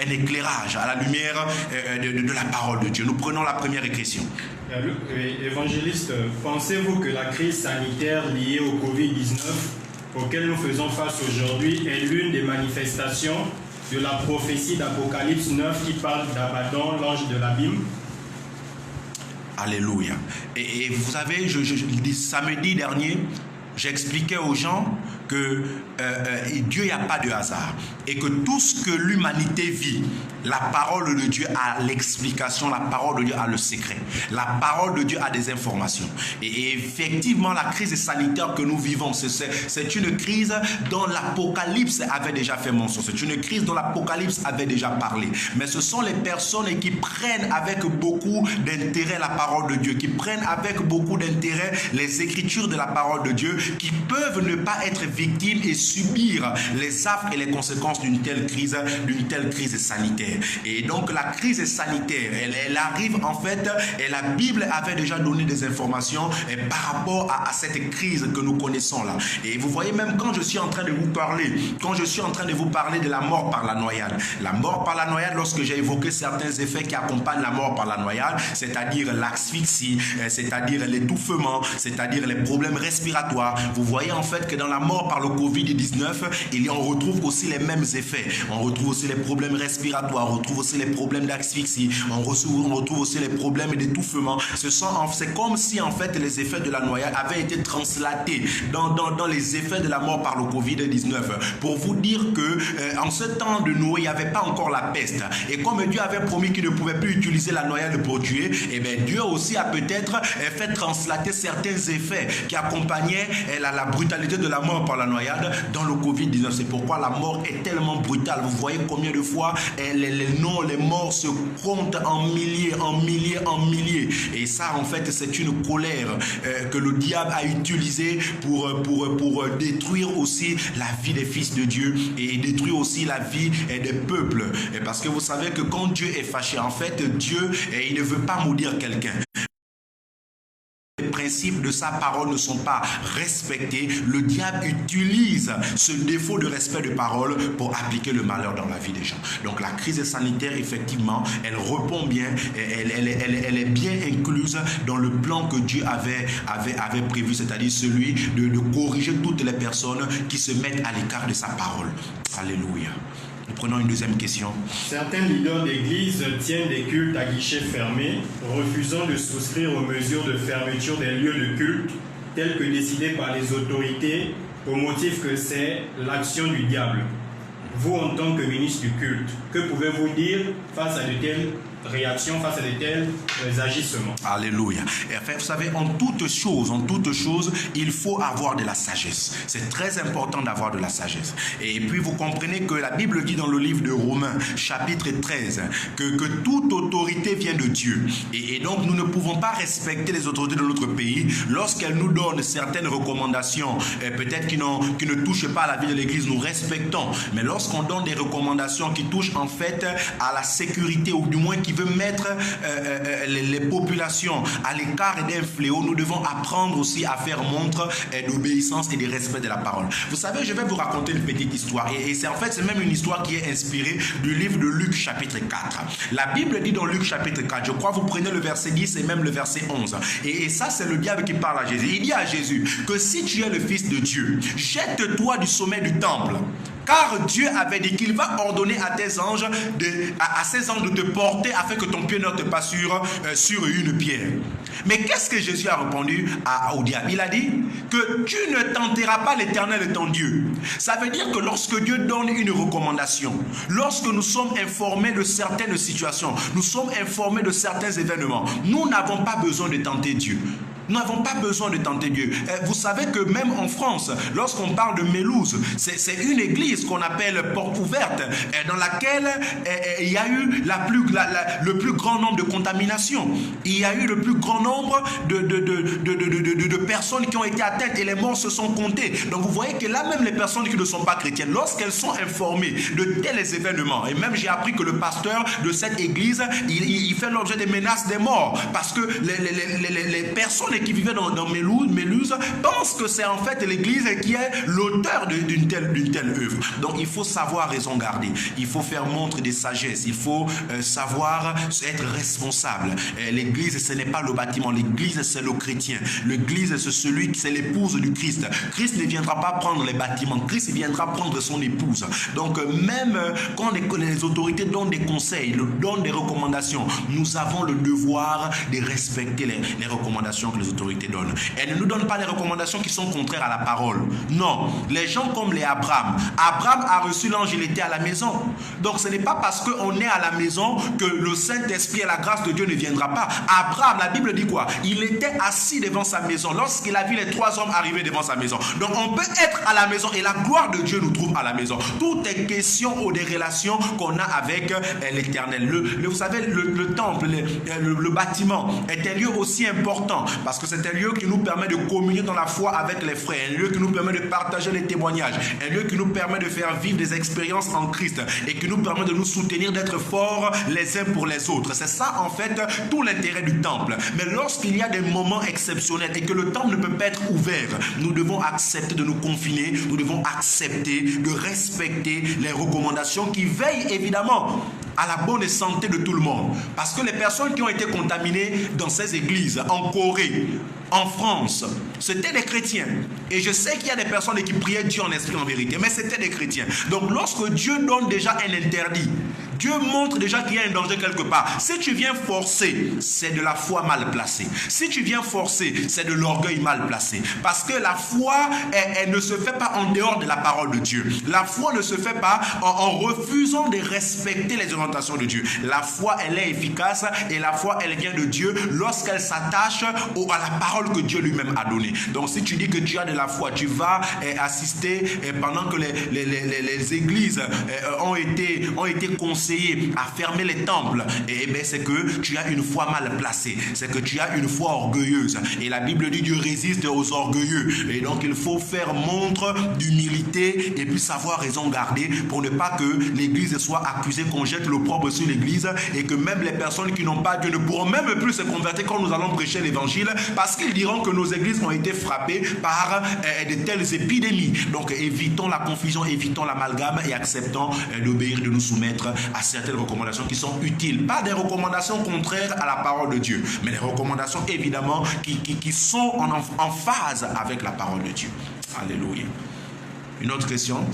un éclairage à la lumière de la parole de Dieu. Nous prenons la première question. Évangéliste, pensez-vous que la crise sanitaire liée au Covid-19 auquel nous faisons face aujourd'hui est l'une des manifestations de la prophétie d'Apocalypse 9 qui parle d'Abaddon, l'ange de l'abîme? Alléluia. Et vous savez, samedi dernier, j'expliquais aux gens que Dieu, il n'y a pas de hasard. Et que tout ce que l'humanité vit, la parole de Dieu a l'explication, la parole de Dieu a le secret. La parole de Dieu a des informations. Et effectivement, la crise sanitaire que nous vivons, c'est une crise dont l'Apocalypse avait déjà fait mention. C'est une crise dont l'Apocalypse avait déjà parlé. Mais ce sont les personnes qui prennent avec beaucoup d'intérêt la parole de Dieu, qui prennent avec beaucoup d'intérêt les écritures de la parole de Dieu, qui peuvent ne pas être victimes et subir les affres et les conséquences d'une telle crise sanitaire. Et donc la crise sanitaire, elle arrive en fait, et la Bible avait déjà donné des informations par rapport à cette crise que nous connaissons là. Et vous voyez, même quand je suis en train de vous parler, de la mort par la noyade, lorsque j'ai évoqué certains effets qui accompagnent la mort par la noyade, c'est-à-dire l'asphyxie, c'est-à-dire l'étouffement, c'est-à-dire les problèmes respiratoires, vous voyez en fait que dans la mort par le Covid-19, on retrouve aussi les mêmes effets. On retrouve aussi les problèmes respiratoires, on retrouve aussi les problèmes d'asphyxie, on retrouve aussi les problèmes d'étouffement. C'est comme si en fait les effets de la noyade avaient été translatés dans les effets de la mort par le Covid-19. Pour vous dire que en ce temps de Noé, il n'y avait pas encore la peste. Et comme Dieu avait promis qu'il ne pouvait plus utiliser la noyade pour tuer, et bien Dieu aussi a peut-être fait translater certains effets qui accompagnaient la brutalité de la mort par la noyade dans le Covid-19. C'est pourquoi la mort est tellement brutale. Vous voyez combien de fois les morts se comptent en milliers. Et ça, en fait, c'est une colère que le diable a utilisée pour détruire aussi la vie des fils de Dieu et détruire aussi la vie des peuples. Et parce que vous savez que quand Dieu est fâché, en fait, Dieu, il ne veut pas maudire quelqu'un. Les principes de sa parole ne sont pas respectés, le diable utilise ce défaut de respect de parole pour appliquer le malheur dans la vie des gens. Donc la crise sanitaire, effectivement, elle répond bien, elle est bien incluse dans le plan que Dieu avait prévu, c'est-à-dire celui de corriger toutes les personnes qui se mettent à l'écart de sa parole. Alléluia. Nous prenons une deuxième question. Certains leaders d'église tiennent des cultes à guichets fermés, refusant de souscrire aux mesures de fermeture des lieux de culte, telles que décidées par les autorités, au motif que c'est l'action du diable. Vous, en tant que ministre du culte, que pouvez-vous dire face à de telles réactions, face à de tels agissements? Alléluia. Et enfin, vous savez, en toute chose, il faut avoir de la sagesse. C'est très important d'avoir de la sagesse. Et puis, vous comprenez que la Bible dit dans le livre de Romains, chapitre 13, que toute autorité vient de Dieu. Et donc, nous ne pouvons pas respecter les autorités de notre pays lorsqu'elles nous donnent certaines recommandations, peut-être qui ne touchent pas à la vie de l'Église, nous respectons. Mais lorsqu'on donne des recommandations qui touchent en fait à la sécurité, ou du moins qui veut mettre les populations à l'écart d'un fléau, nous devons apprendre aussi à faire montre d'obéissance et de respect de la parole. Vous savez, je vais vous raconter une petite histoire. Et c'est même une histoire qui est inspirée du livre de Luc chapitre 4. La Bible dit dans Luc chapitre 4, je crois vous prenez le verset 10 et même le verset 11. Et ça, c'est le diable qui parle à Jésus. Il dit à Jésus que si tu es le Fils de Dieu, jette-toi du sommet du temple. Car Dieu avait dit qu'il va ordonner à ses anges de te porter afin que ton pied ne te passe sur une pierre. Mais qu'est-ce que Jésus a répondu au diable? Il a dit que tu ne tenteras pas l'Éternel ton Dieu. Ça veut dire que lorsque Dieu donne une recommandation, lorsque nous sommes informés de certaines situations, nous sommes informés de certains événements, nous n'avons pas besoin de tenter Dieu. Nous n'avons pas besoin de tenter Dieu. Vous savez que même en France, lorsqu'on parle de Mélouse, c'est une église qu'on appelle porte ouverte, dans laquelle il y a eu le plus grand nombre de contaminations. Il y a eu le plus grand nombre de personnes qui ont été atteintes et les morts se sont comptés. Donc vous voyez que là même les personnes qui ne sont pas chrétiennes, lorsqu'elles sont informées de tels événements, et même j'ai appris que le pasteur de cette église, il fait l'objet des menaces des morts, parce que les personnes personnes qui vivaient dans Méluse pensent que c'est en fait l'Église qui est l'auteur d'une telle œuvre. Donc il faut savoir raison garder, il faut faire montre de sagesse, il faut savoir être responsable. L'Église, ce n'est pas le bâtiment, l'Église, c'est le chrétien. L'Église, c'est l'épouse du Christ. Christ ne viendra pas prendre les bâtiments, Christ viendra prendre son épouse. Donc même quand les autorités donnent des conseils, donnent des recommandations, nous avons le devoir de respecter les recommandations que les autorités donnent. Elles ne nous donnent pas les recommandations qui sont contraires à la parole. Non, les gens comme les Abraham a reçu l'ange, il était à la maison. Donc ce n'est pas parce qu'on est à la maison que le Saint-Esprit et la grâce de Dieu ne viendra pas. Abraham, la Bible dit quoi? Il était assis devant sa maison lorsqu'il a vu les 3 hommes arriver devant sa maison. Donc on peut être à la maison et la gloire de Dieu nous trouve à la maison. Tout est question des relations qu'on a avec l'Éternel. Vous savez, le temple, le bâtiment est un lieu aussi important parce que c'est un lieu qui nous permet de communier dans la foi avec les frères, un lieu qui nous permet de partager les témoignages, un lieu qui nous permet de faire vivre des expériences en Christ et qui nous permet de nous soutenir, d'être forts les uns pour les autres. C'est ça en fait tout l'intérêt du temple. Mais lorsqu'il y a des moments exceptionnels et que le temple ne peut pas être ouvert, nous devons accepter de nous confiner, nous devons accepter de respecter les recommandations qui veillent évidemment à la bonne santé de tout le monde. Parce que les personnes qui ont été contaminées dans ces églises, en Corée, en France, c'était des chrétiens. Et je sais qu'il y a des personnes qui priaient Dieu en esprit en vérité, mais c'était des chrétiens. Donc lorsque Dieu donne déjà un interdit, Dieu montre déjà qu'il y a un danger quelque part. Si tu viens forcer, c'est de la foi mal placée. Si tu viens forcer, c'est de l'orgueil mal placé. Parce que la foi, elle ne se fait pas en dehors de la parole de Dieu. La foi ne se fait pas en refusant de respecter les orientations de Dieu. La foi, elle est efficace et la foi, elle vient de Dieu lorsqu'elle s'attache à la parole que Dieu lui-même a donnée. Donc si tu dis que tu as de la foi, tu vas assister pendant que les églises ont été conseillées à fermer les temples, et bien c'est que tu as une foi mal placée, c'est que tu as une foi orgueilleuse. Et la Bible dit Dieu résiste aux orgueilleux. Et donc il faut faire montre d'humilité et puis savoir raison garder pour ne pas que l'église soit accusée qu'on jette l'opprobre sur l'église et que même les personnes qui n'ont pas Dieu ne pourront même plus se convertir quand nous allons prêcher l'évangile parce qu'ils diront que nos églises ont été frappées par de telles épidémies. Donc évitons la confusion, évitons l'amalgame et acceptons d'obéir, de nous soumettre à certaines recommandations qui sont utiles. Pas des recommandations contraires à la parole de Dieu, mais des recommandations évidemment qui sont en phase avec la parole de Dieu. Alléluia. Une autre question?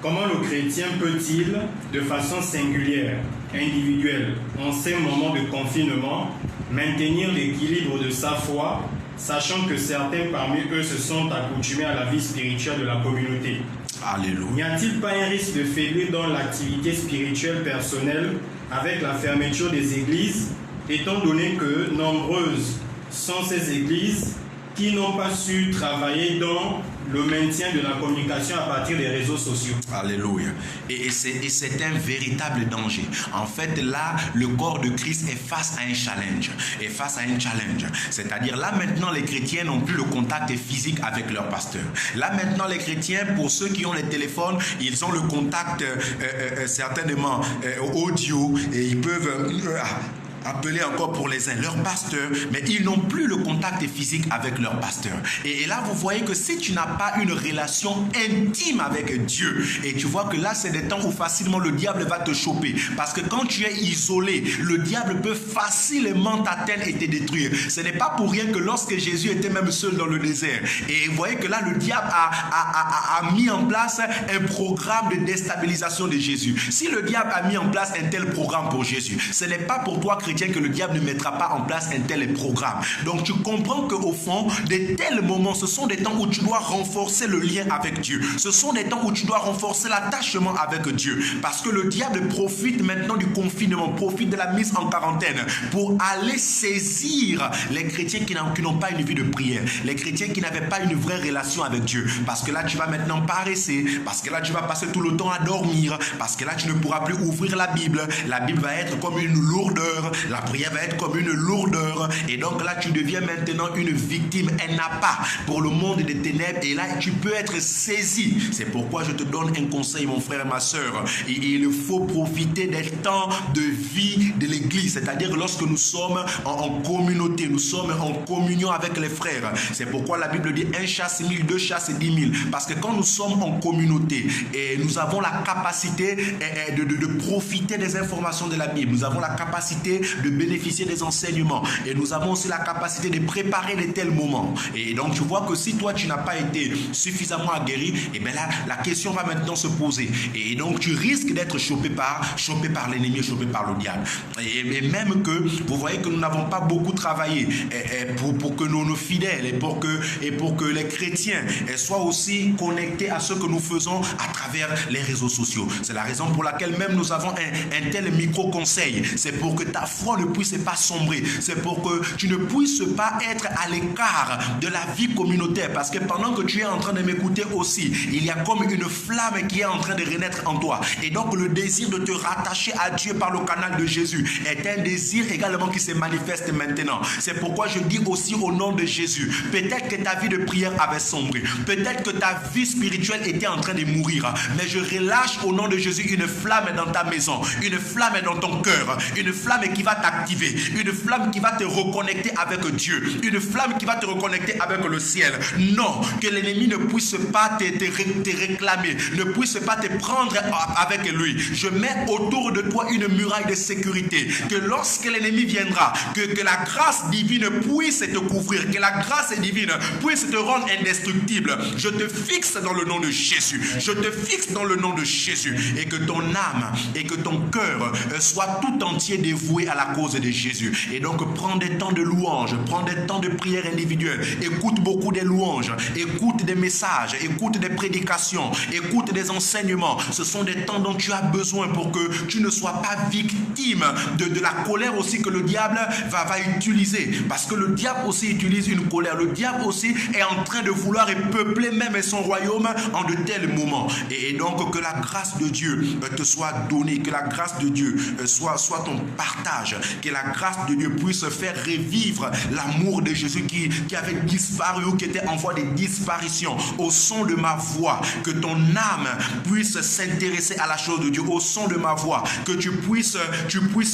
Comment le chrétien peut-il, de façon singulière, individuelle, en ces moments de confinement, maintenir l'équilibre de sa foi, sachant que certains parmi eux se sont accoutumés à la vie spirituelle de la communauté? Alléluia. N'y a-t-il pas un risque de faiblir dans l'activité spirituelle personnelle avec la fermeture des églises, étant donné que nombreuses sont ces églises qui n'ont pas su travailler dans le maintien de la communication à partir des réseaux sociaux? Alléluia. Et c'est un véritable danger. En fait, là, le corps de Christ est face à un challenge. Et face à un challenge. C'est-à-dire, là, maintenant, les chrétiens n'ont plus le contact physique avec leur pasteur. Là, maintenant, les chrétiens, pour ceux qui ont les téléphones, ils ont le contact certainement audio et ils peuvent... appeler encore pour les uns leur pasteur, mais ils n'ont plus le contact physique avec leur pasteur. Et là, vous voyez que si tu n'as pas une relation intime avec Dieu, et tu vois que là, c'est des temps où facilement le diable va te choper. Parce que quand tu es isolé, le diable peut facilement t'atteindre et te détruire. Ce n'est pas pour rien que lorsque Jésus était même seul dans le désert, et vous voyez que là, le diable a mis en place un programme de déstabilisation de Jésus. Si le diable a mis en place un tel programme pour Jésus, ce n'est pas pour toi, chrétien, que le diable ne mettra pas en place un tel programme. Donc tu comprends qu'au fond, de tels moments, ce sont des temps où tu dois renforcer le lien avec Dieu. Ce sont des temps où tu dois renforcer l'attachement avec Dieu. Parce que le diable profite maintenant du confinement, profite de la mise en quarantaine pour aller saisir les chrétiens qui n'ont pas une vie de prière, les chrétiens qui n'avaient pas une vraie relation avec Dieu. Parce que là, tu vas maintenant paresser, parce que là, tu vas passer tout le temps à dormir, parce que là, tu ne pourras plus ouvrir la Bible. La Bible va être comme une lourdeur. La prière va être comme une lourdeur. Et donc là, tu deviens maintenant une victime, un appât pour le monde des ténèbres. Et là, tu peux être saisi. C'est pourquoi je te donne un conseil, mon frère et ma soeur. Il faut profiter des temps de vie de l'Église l'église, c'est-à-dire lorsque nous sommes en communauté, nous sommes en communion avec les frères. C'est pourquoi la Bible dit 1 chasse 1000, 2 chasse 10 000. Parce que quand nous sommes en communauté, et nous avons la capacité de profiter des informations de la Bible, nous avons la capacité de bénéficier des enseignements, et nous avons aussi la capacité de préparer de tels moments. Et donc tu vois que si toi tu n'as pas été suffisamment aguerri, et bien là la question va maintenant se poser, et donc tu risques d'être chopé par l'ennemi, chopé par le diable. Et même que vous voyez que nous n'avons pas beaucoup travaillé pour que nos fidèles et pour que les chrétiens soient aussi connectés à ce que nous faisons à travers les réseaux sociaux. C'est la raison pour laquelle même nous avons un tel micro-conseil. C'est pour que ta foi ne puisse pas sombrer. C'est pour que tu ne puisses pas être à l'écart de la vie communautaire. Parce que pendant que tu es en train de m'écouter aussi, il y a comme une flamme qui est en train de renaître en toi. Et donc le désir de te rattacher à Dieu par le canal de Jésus est un désir également qui se manifeste maintenant. C'est pourquoi je dis aussi au nom de Jésus, peut-être que ta vie de prière avait sombré, peut-être que ta vie spirituelle était en train de mourir, mais je relâche au nom de Jésus une flamme dans ta maison, une flamme dans ton cœur, une flamme qui va t'activer, une flamme qui va te reconnecter avec Dieu, une flamme qui va te reconnecter avec le ciel. Non, que l'ennemi ne puisse pas te réclamer, ne puisse pas te prendre avec lui. Je mets autour de toi une muraille de sécurité, que lorsque l'ennemi viendra, que la grâce divine puisse te couvrir, que la grâce divine puisse te rendre indestructible. Je te fixe dans le nom de Jésus, je te fixe dans le nom de Jésus, et que ton âme et que ton cœur soit tout entier dévoué à la cause de Jésus. Et donc prends des temps de louange, prends des temps de prière individuelle, écoute beaucoup des louanges, écoute des messages, écoute des prédications, écoute des enseignements. Ce sont des temps dont tu as besoin pour que tu ne sois pas victime de la colère aussi que le diable va utiliser, parce que le diable aussi utilise une colère. Le diable aussi est en train de vouloir peupler même son royaume en de tels moments. Et donc que la grâce de Dieu te soit donnée, que la grâce de Dieu soit ton partage, que la grâce de Dieu puisse faire revivre l'amour de Jésus qui avait disparu ou qui était en voie de disparition. Au son de ma voix, que ton âme puisse s'intéresser à la chose de Dieu. Au son de ma voix, que tu puisses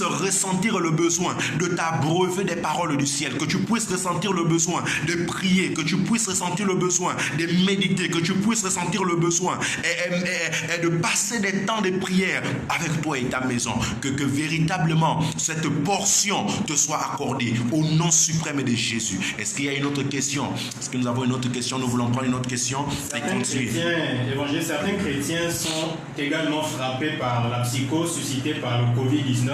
ressentir le besoin de t'abreuver des paroles du ciel, que tu puisses ressentir le besoin de prier, que tu puisses ressentir le besoin de méditer, que tu puisses ressentir le besoin et de passer des temps de prière avec toi et ta maison, que véritablement cette portion te soit accordée au nom suprême de Jésus. Est-ce qu'il y a une autre question? Est-ce que nous avons une autre question? Nous voulons prendre une autre question. Certains chrétiens sont également frappés par la psychose suscitée par le Covid-19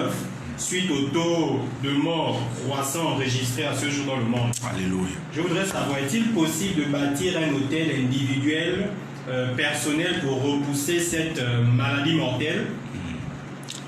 suite au taux de mort croissant enregistré à ce jour dans le monde. Alléluia. Je voudrais savoir, est-il possible de bâtir un hôtel individuel, personnel pour repousser cette maladie mortelle?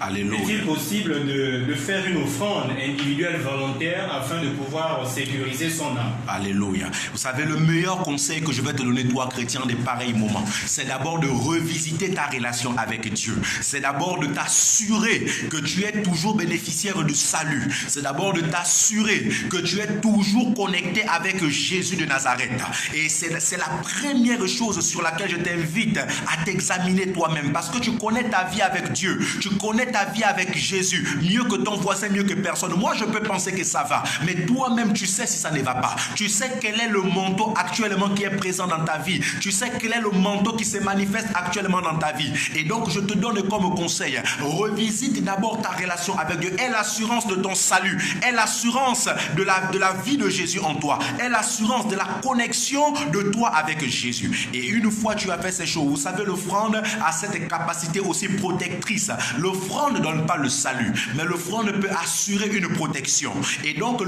Alléluia. Est-il possible de faire une offrande individuelle volontaire afin de pouvoir sécuriser son âme? Alléluia. Vous savez, le meilleur conseil que je vais te donner, toi, chrétien, des pareils moments, c'est d'abord de revisiter ta relation avec Dieu. C'est d'abord de t'assurer que tu es toujours bénéficiaire du salut. C'est d'abord de t'assurer que tu es toujours connecté avec Jésus de Nazareth. Et c'est la première chose sur laquelle je t'invite à t'examiner toi-même. Parce que tu connais ta vie avec Dieu. Tu connais ta vie avec Jésus mieux que ton voisin, mieux que personne. Moi, je peux penser que ça va, mais toi-même, tu sais si ça ne va pas. Tu sais quel est le manteau actuellement qui est présent dans ta vie. Tu sais quel est le manteau qui se manifeste actuellement dans ta vie. Et donc, je te donne comme conseil, revisite d'abord ta relation avec Dieu. Aie l'assurance de ton salut. Aie l'assurance de la vie de Jésus en toi. Aie l'assurance de la connexion de toi avec Jésus. Et une fois tu as fait ces choses, vous savez, l'offrande a cette capacité aussi protectrice. L'offrande ne donne pas le salut, mais l'offrande peut assurer une protection. Et donc,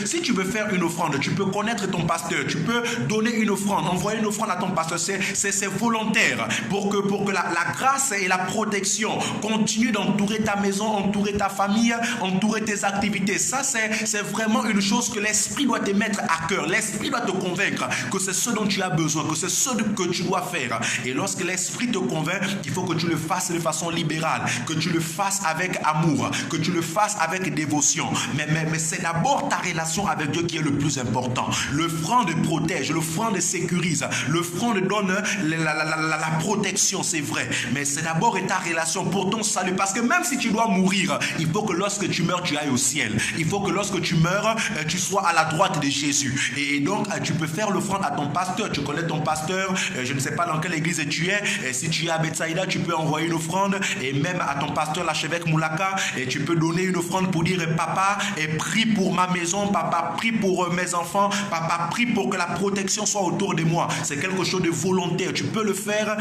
si tu veux faire une offrande, tu peux connaître ton pasteur, tu peux donner une offrande, envoyer une offrande à ton pasteur, c'est volontaire pour que la grâce et la protection continuent d'entourer ta maison, entourer ta famille, entourer tes activités. Ça, c'est vraiment une chose que l'esprit doit te mettre à cœur. L'esprit doit te convaincre que c'est ce dont tu as besoin, que c'est ce que tu dois faire. Et lorsque l'esprit te convainc, il faut que tu le fasses de façon libérale, que tu le fasses avec amour, que tu le fasses avec dévotion. Mais c'est d'abord ta relation avec Dieu qui est le plus important. L'offrande protège, l'offrande sécurise, l'offrande donne la protection, c'est vrai. Mais c'est d'abord ta relation pour ton salut. Parce que même si tu dois mourir, il faut que lorsque tu meurs, tu ailles au ciel. Il faut que lorsque tu meurs, tu sois à la droite de Jésus. Et donc, tu peux faire l'offrande à ton pasteur. Tu connais ton pasteur, je ne sais pas dans quelle église tu es. Et si tu es à Betsaïda, tu peux envoyer une offrande. Et même à ton pasteur, l'archevêque Moulaka, et tu peux donner une offrande pour dire, papa, prie pour ma maison, papa, prie pour mes enfants, papa, prie pour que la protection soit autour de moi. C'est quelque chose de volontaire. Tu peux le faire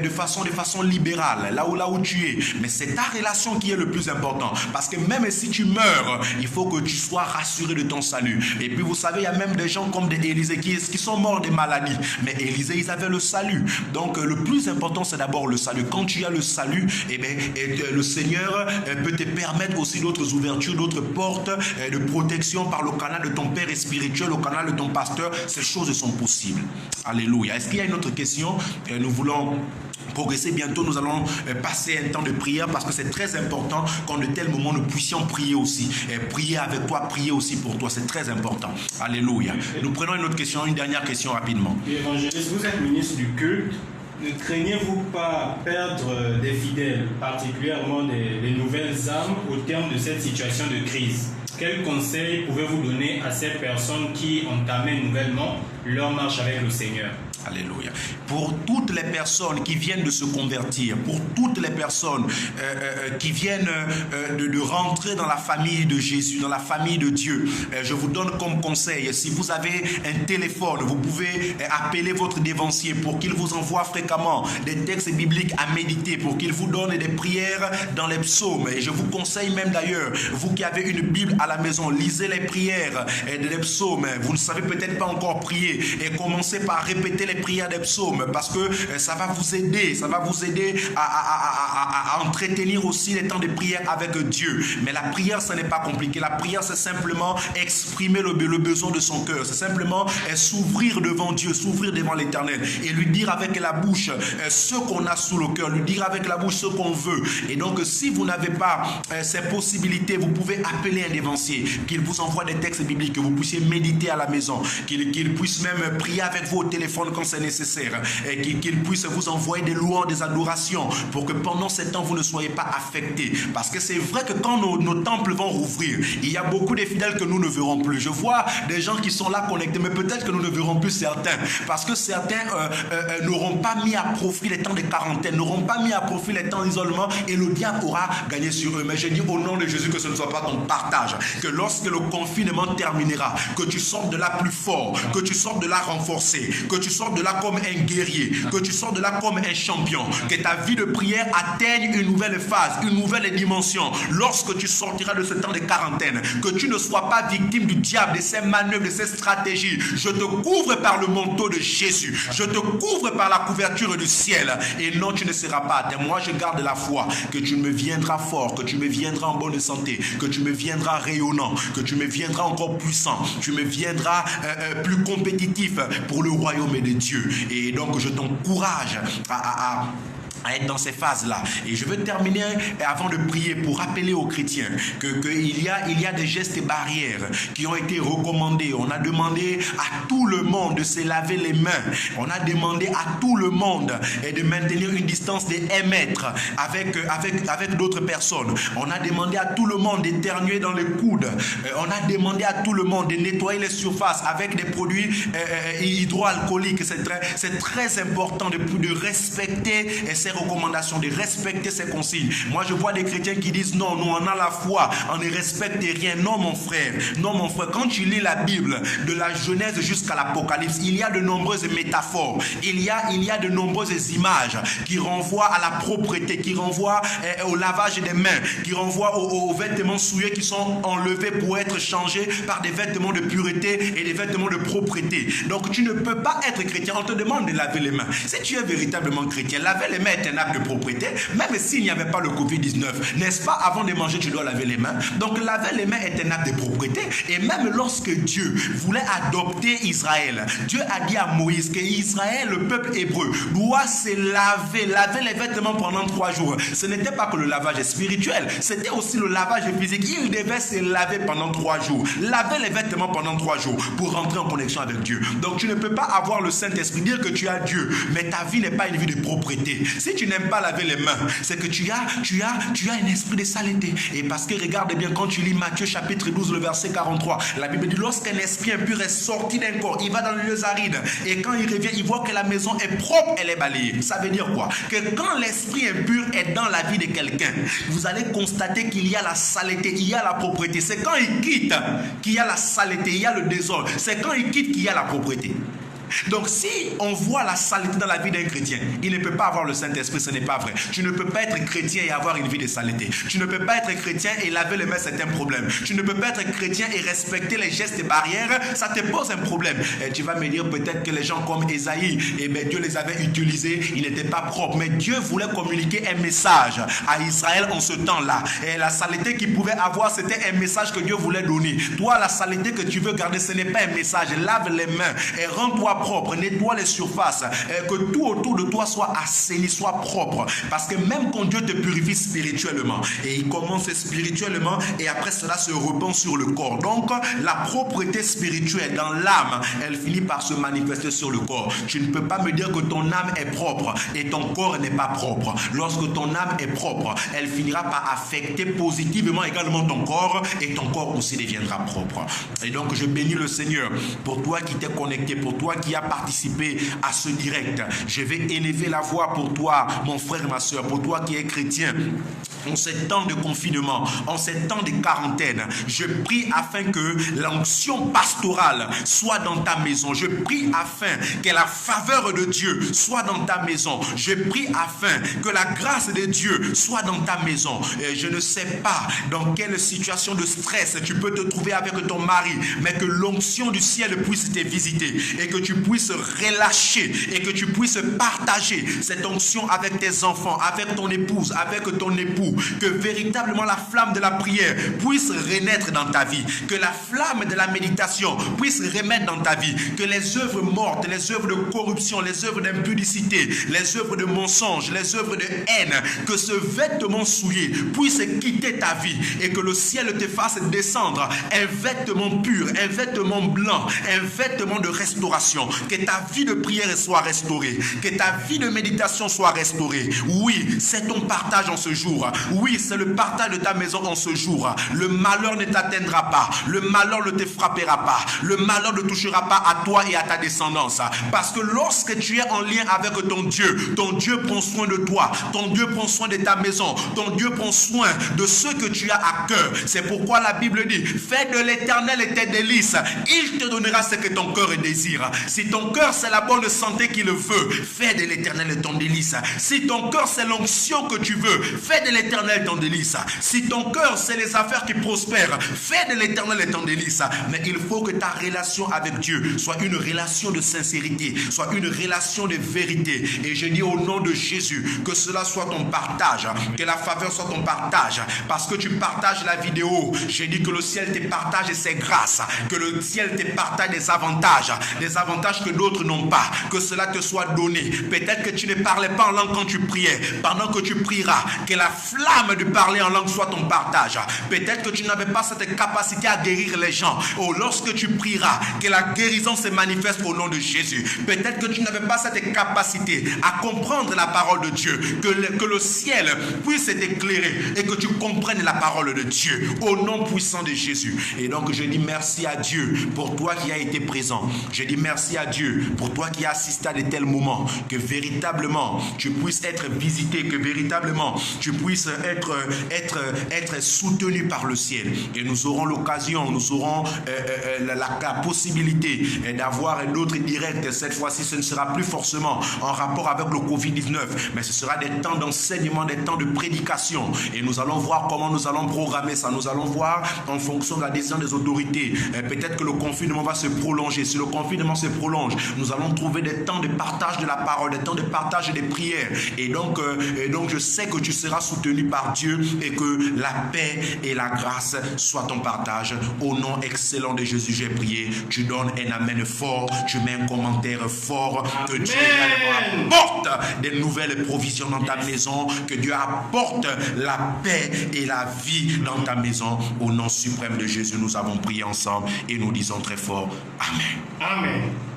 de façon libérale, là où tu es. Mais c'est ta relation qui est le plus important. Parce que même si tu meurs, il faut que tu sois rassuré de ton salut. Et puis vous savez, il y a même des gens comme Élisée qui sont morts des maladies. Mais Élisée, ils avaient le salut. Donc le plus important, c'est d'abord le salut. Quand tu as le salut, le Seigneur peut te permettre aussi d'autres ouvertures, d'autres portes de protection par le canal de ton père spirituel, le canal de ton pasteur. Ces choses sont possibles. Alléluia. Est-ce qu'il y a une autre question? Nous voulons progresser. Bientôt, nous allons passer un temps de prière parce que c'est très important qu'en de tels moments, nous puissions prier aussi. Prier avec toi, prier aussi pour toi. C'est très important. Alléluia. Nous prenons une autre question, une dernière question rapidement. Évangéliste, vous êtes ministre du culte. Ne craignez-vous pas perdre des fidèles, particulièrement des nouvelles âmes, au terme de cette situation de crise? Quels conseils pouvez-vous donner à ces personnes qui entamaient nouvellement leur marche avec le Seigneur? Alléluia. Pour toutes les personnes qui viennent de se convertir, pour toutes les personnes qui viennent de rentrer dans la famille de Jésus, dans la famille de Dieu, je vous donne comme conseil, si vous avez un téléphone, vous pouvez appeler votre dévancier pour qu'il vous envoie fréquemment des textes bibliques à méditer, pour qu'il vous donne des prières dans les psaumes. Et je vous conseille même d'ailleurs, vous qui avez une Bible à la maison, lisez les prières des psaumes. Vous ne savez peut-être pas encore prier et commencez par répéter les prières des psaumes parce que ça va vous aider, à entretenir aussi les temps de prière avec Dieu. Mais la prière, ce n'est pas compliqué. La prière, c'est simplement exprimer le besoin de son cœur. C'est simplement s'ouvrir devant Dieu, s'ouvrir devant l'Éternel et lui dire avec la bouche ce qu'on a sous le cœur, lui dire avec la bouche ce qu'on veut. Et donc, si vous n'avez pas ces possibilités, vous pouvez appeler un dévancier, qu'il vous envoie des textes bibliques, que vous puissiez méditer à la maison, qu'il puisse même prier avec vous au téléphone quand c'est nécessaire, et qu'il puisse vous envoyer des louanges, des adorations, pour que pendant ces temps, vous ne soyez pas affectés. Parce que c'est vrai que quand nos temples vont rouvrir, il y a beaucoup de fidèles que nous ne verrons plus. Je vois des gens qui sont là connectés, mais peut-être que nous ne verrons plus certains, parce que certains n'auront pas mis à profit les temps de quarantaine, n'auront pas mis à profit les temps d'isolement, et le diable aura gagné sur eux. Mais je dis au nom de Jésus que ce ne soit pas ton partage, que lorsque le confinement terminera, que tu sortes de là plus fort, que tu sortes de là renforcé, que tu sortes de là comme un guerrier, que tu sortes de là comme un champion, que ta vie de prière atteigne une nouvelle phase, une nouvelle dimension. Lorsque tu sortiras de ce temps de quarantaine, que tu ne sois pas victime du diable, de ses manœuvres, de ses stratégies. Je te couvre par le manteau de Jésus. Je te couvre par la couverture du ciel. Et non, tu ne seras pas atteint. Moi, je garde la foi que tu me viendras fort, que tu me viendras en bonne santé, que tu me viendras rayonnant, que tu me viendras encore puissant, tu me viendras plus compétitif pour le royaume de Dieu. Et donc, je t'encourage à être dans ces phases-là. Et je veux terminer avant de prier pour rappeler aux chrétiens qu'il y a des gestes et barrières qui ont été recommandés. On a demandé à tout le monde de se laver les mains. On a demandé à tout le monde de maintenir une distance de 1 mètre avec d'autres personnes. On a demandé à tout le monde d'éternuer dans les coudes. On a demandé à tout le monde de nettoyer les surfaces avec des produits hydroalcooliques. C'est très important de respecter ces recommandations, de respecter ces consignes. Moi, je vois des chrétiens qui disent non, nous on a la foi, on ne respecte rien. Non, mon frère, quand tu lis la Bible, de la Genèse jusqu'à l'Apocalypse, il y a de nombreuses métaphores, il y a de nombreuses images qui renvoient à la propreté, qui renvoient au lavage des mains, qui renvoient aux vêtements souillés qui sont enlevés pour être changés par des vêtements de pureté et des vêtements de propreté. Donc, tu ne peux pas être chrétien, on te demande de laver les mains. Si tu es véritablement chrétien, laver les mains est un acte de propreté, même s'il n'y avait pas le Covid-19, n'est-ce pas, avant de manger, tu dois laver les mains. Donc laver les mains est un acte de propreté. Et même lorsque Dieu voulait adopter Israël, Dieu a dit à Moïse que Israël, le peuple hébreu, doit se laver les vêtements pendant 3 jours. Ce n'était pas que le lavage spirituel, c'était aussi le lavage physique. Il devait se laver pendant 3 jours, laver les vêtements pendant 3 jours pour rentrer en connexion avec Dieu. Donc tu ne peux pas avoir le Saint-Esprit, dire que tu as Dieu, mais ta vie n'est pas une vie de propreté. Si tu n'aimes pas laver les mains, c'est que tu as un esprit de saleté. Et parce que regarde bien, quand tu lis Matthieu chapitre 12, le verset 43, la Bible dit, lorsqu'un esprit impur est sorti d'un corps, il va dans les lieux arides, et quand il revient, il voit que la maison est propre, elle est balayée. Ça veut dire quoi? Que quand l'esprit impur est dans la vie de quelqu'un, vous allez constater qu'il y a la saleté, il y a la propreté. C'est quand il quitte qu'il y a la saleté, il y a le désordre. C'est quand il quitte qu'il y a la propreté. Donc si on voit la saleté dans la vie d'un chrétien, il ne peut pas avoir le Saint-Esprit, ce n'est pas vrai. Tu ne peux pas être chrétien et avoir une vie de saleté. Tu ne peux pas être chrétien et laver les mains, c'est un problème. Tu ne peux pas être chrétien et respecter les gestes et barrières, ça te pose un problème. Et tu vas me dire peut-être que les gens comme Ésaïe, Dieu les avait utilisés, ils n'étaient pas propres. Mais Dieu voulait communiquer un message à Israël en ce temps-là. Et la saleté qu'il pouvait avoir, c'était un message que Dieu voulait donner. Toi, la saleté que tu veux garder, ce n'est pas un message. Lave les mains et rends-toi propre, nettoie les surfaces, que tout autour de toi soit assaini, soit propre. Parce que même quand Dieu te purifie spirituellement, et il commence spirituellement, et après cela se répand sur le corps. Donc, la propreté spirituelle dans l'âme, elle finit par se manifester sur le corps. Tu ne peux pas me dire que ton âme est propre et ton corps n'est pas propre. Lorsque ton âme est propre, elle finira par affecter positivement également ton corps, et ton corps aussi deviendra propre. Et donc, je bénis le Seigneur pour toi qui t'es connecté, pour toi qui as participé à ce direct. Je vais élever la voix pour toi, mon frère, ma soeur, pour toi qui es chrétien. En ces temps de confinement, en ces temps de quarantaine, je prie afin que l'onction pastorale soit dans ta maison. Je prie afin que la faveur de Dieu soit dans ta maison. Je prie afin que la grâce de Dieu soit dans ta maison. Et je ne sais pas dans quelle situation de stress tu peux te trouver avec ton mari, mais que l'onction du ciel puisse te visiter et que tu puisses relâcher et que tu puisses partager cette onction avec tes enfants, avec ton épouse, avec ton époux. Que véritablement la flamme de la prière puisse renaître dans ta vie, que la flamme de la méditation puisse remettre dans ta vie, que les œuvres mortes, les œuvres de corruption, les œuvres d'impudicité, les œuvres de mensonge, les œuvres de haine, que ce vêtement souillé puisse quitter ta vie et que le ciel te fasse descendre un vêtement pur, un vêtement blanc, un vêtement de restauration, que ta vie de prière soit restaurée, que ta vie de méditation soit restaurée. Oui, c'est ton partage en ce jour. Oui, c'est le partage de ta maison en ce jour. Le malheur ne t'atteindra pas. Le malheur ne te frappera pas. Le malheur ne touchera pas à toi et à ta descendance. Parce que lorsque tu es en lien avec ton Dieu prend soin de toi. Ton Dieu prend soin de ta maison. Ton Dieu prend soin de ce que tu as à cœur. C'est pourquoi la Bible dit, fais de l'Éternel tes délices. Il te donnera ce que ton cœur désire. Si ton cœur c'est la bonne santé qu'il veut, fais de l'Éternel ton délice. Si ton cœur c'est l'onction que tu veux, fais de l'Éternel ton délice. Si ton cœur c'est les affaires qui prospèrent, fais de l'Éternel ton délice. Mais il faut que ta relation avec Dieu soit une relation de sincérité, soit une relation de vérité. Et je dis au nom de Jésus que cela soit ton partage, que la faveur soit ton partage, parce que tu partages la vidéo. Je dis que le ciel te partage ses grâces, que le ciel te partage des avantages que d'autres n'ont pas, que cela te soit donné. Peut-être que tu ne parlais pas en langue quand tu priais, pendant que tu prieras, que la flamme de parler en langue soit ton partage. Peut-être que tu n'avais pas cette capacité à guérir les gens. Oh, lorsque tu prieras, que la guérison se manifeste au nom de Jésus. Peut-être que tu n'avais pas cette capacité à comprendre la parole de Dieu, que le ciel puisse t'éclairer et que tu comprennes la parole de Dieu au nom puissant de Jésus. Et donc je dis merci à Dieu pour toi qui as été présent. Je dis merci à Dieu pour toi qui as assisté à de tels moments, que véritablement tu puisses être visité, que véritablement tu puisses être soutenu par le ciel. Et nous aurons l'occasion, nous aurons la possibilité d'avoir d'autres directs. Cette fois-ci, ce ne sera plus forcément en rapport avec le Covid-19, mais ce sera des temps d'enseignement, des temps de prédication. Et nous allons voir comment nous allons programmer ça. Nous allons voir en fonction de la décision des autorités. Peut-être que le confinement va se prolonger. Si le confinement se prolonge, prolonge. Nous allons trouver des temps de partage de la parole, des temps de partage des prières. Et donc, je sais que tu seras soutenu par Dieu et que la paix et la grâce soient ton partage. Au nom excellent de Jésus, j'ai prié. Tu donnes un amen fort, tu mets un commentaire fort. Que Dieu apporte des nouvelles provisions dans ta maison, que Dieu apporte la paix et la vie dans ta maison. Au nom suprême de Jésus, nous avons prié ensemble et nous disons très fort Amen. Amen.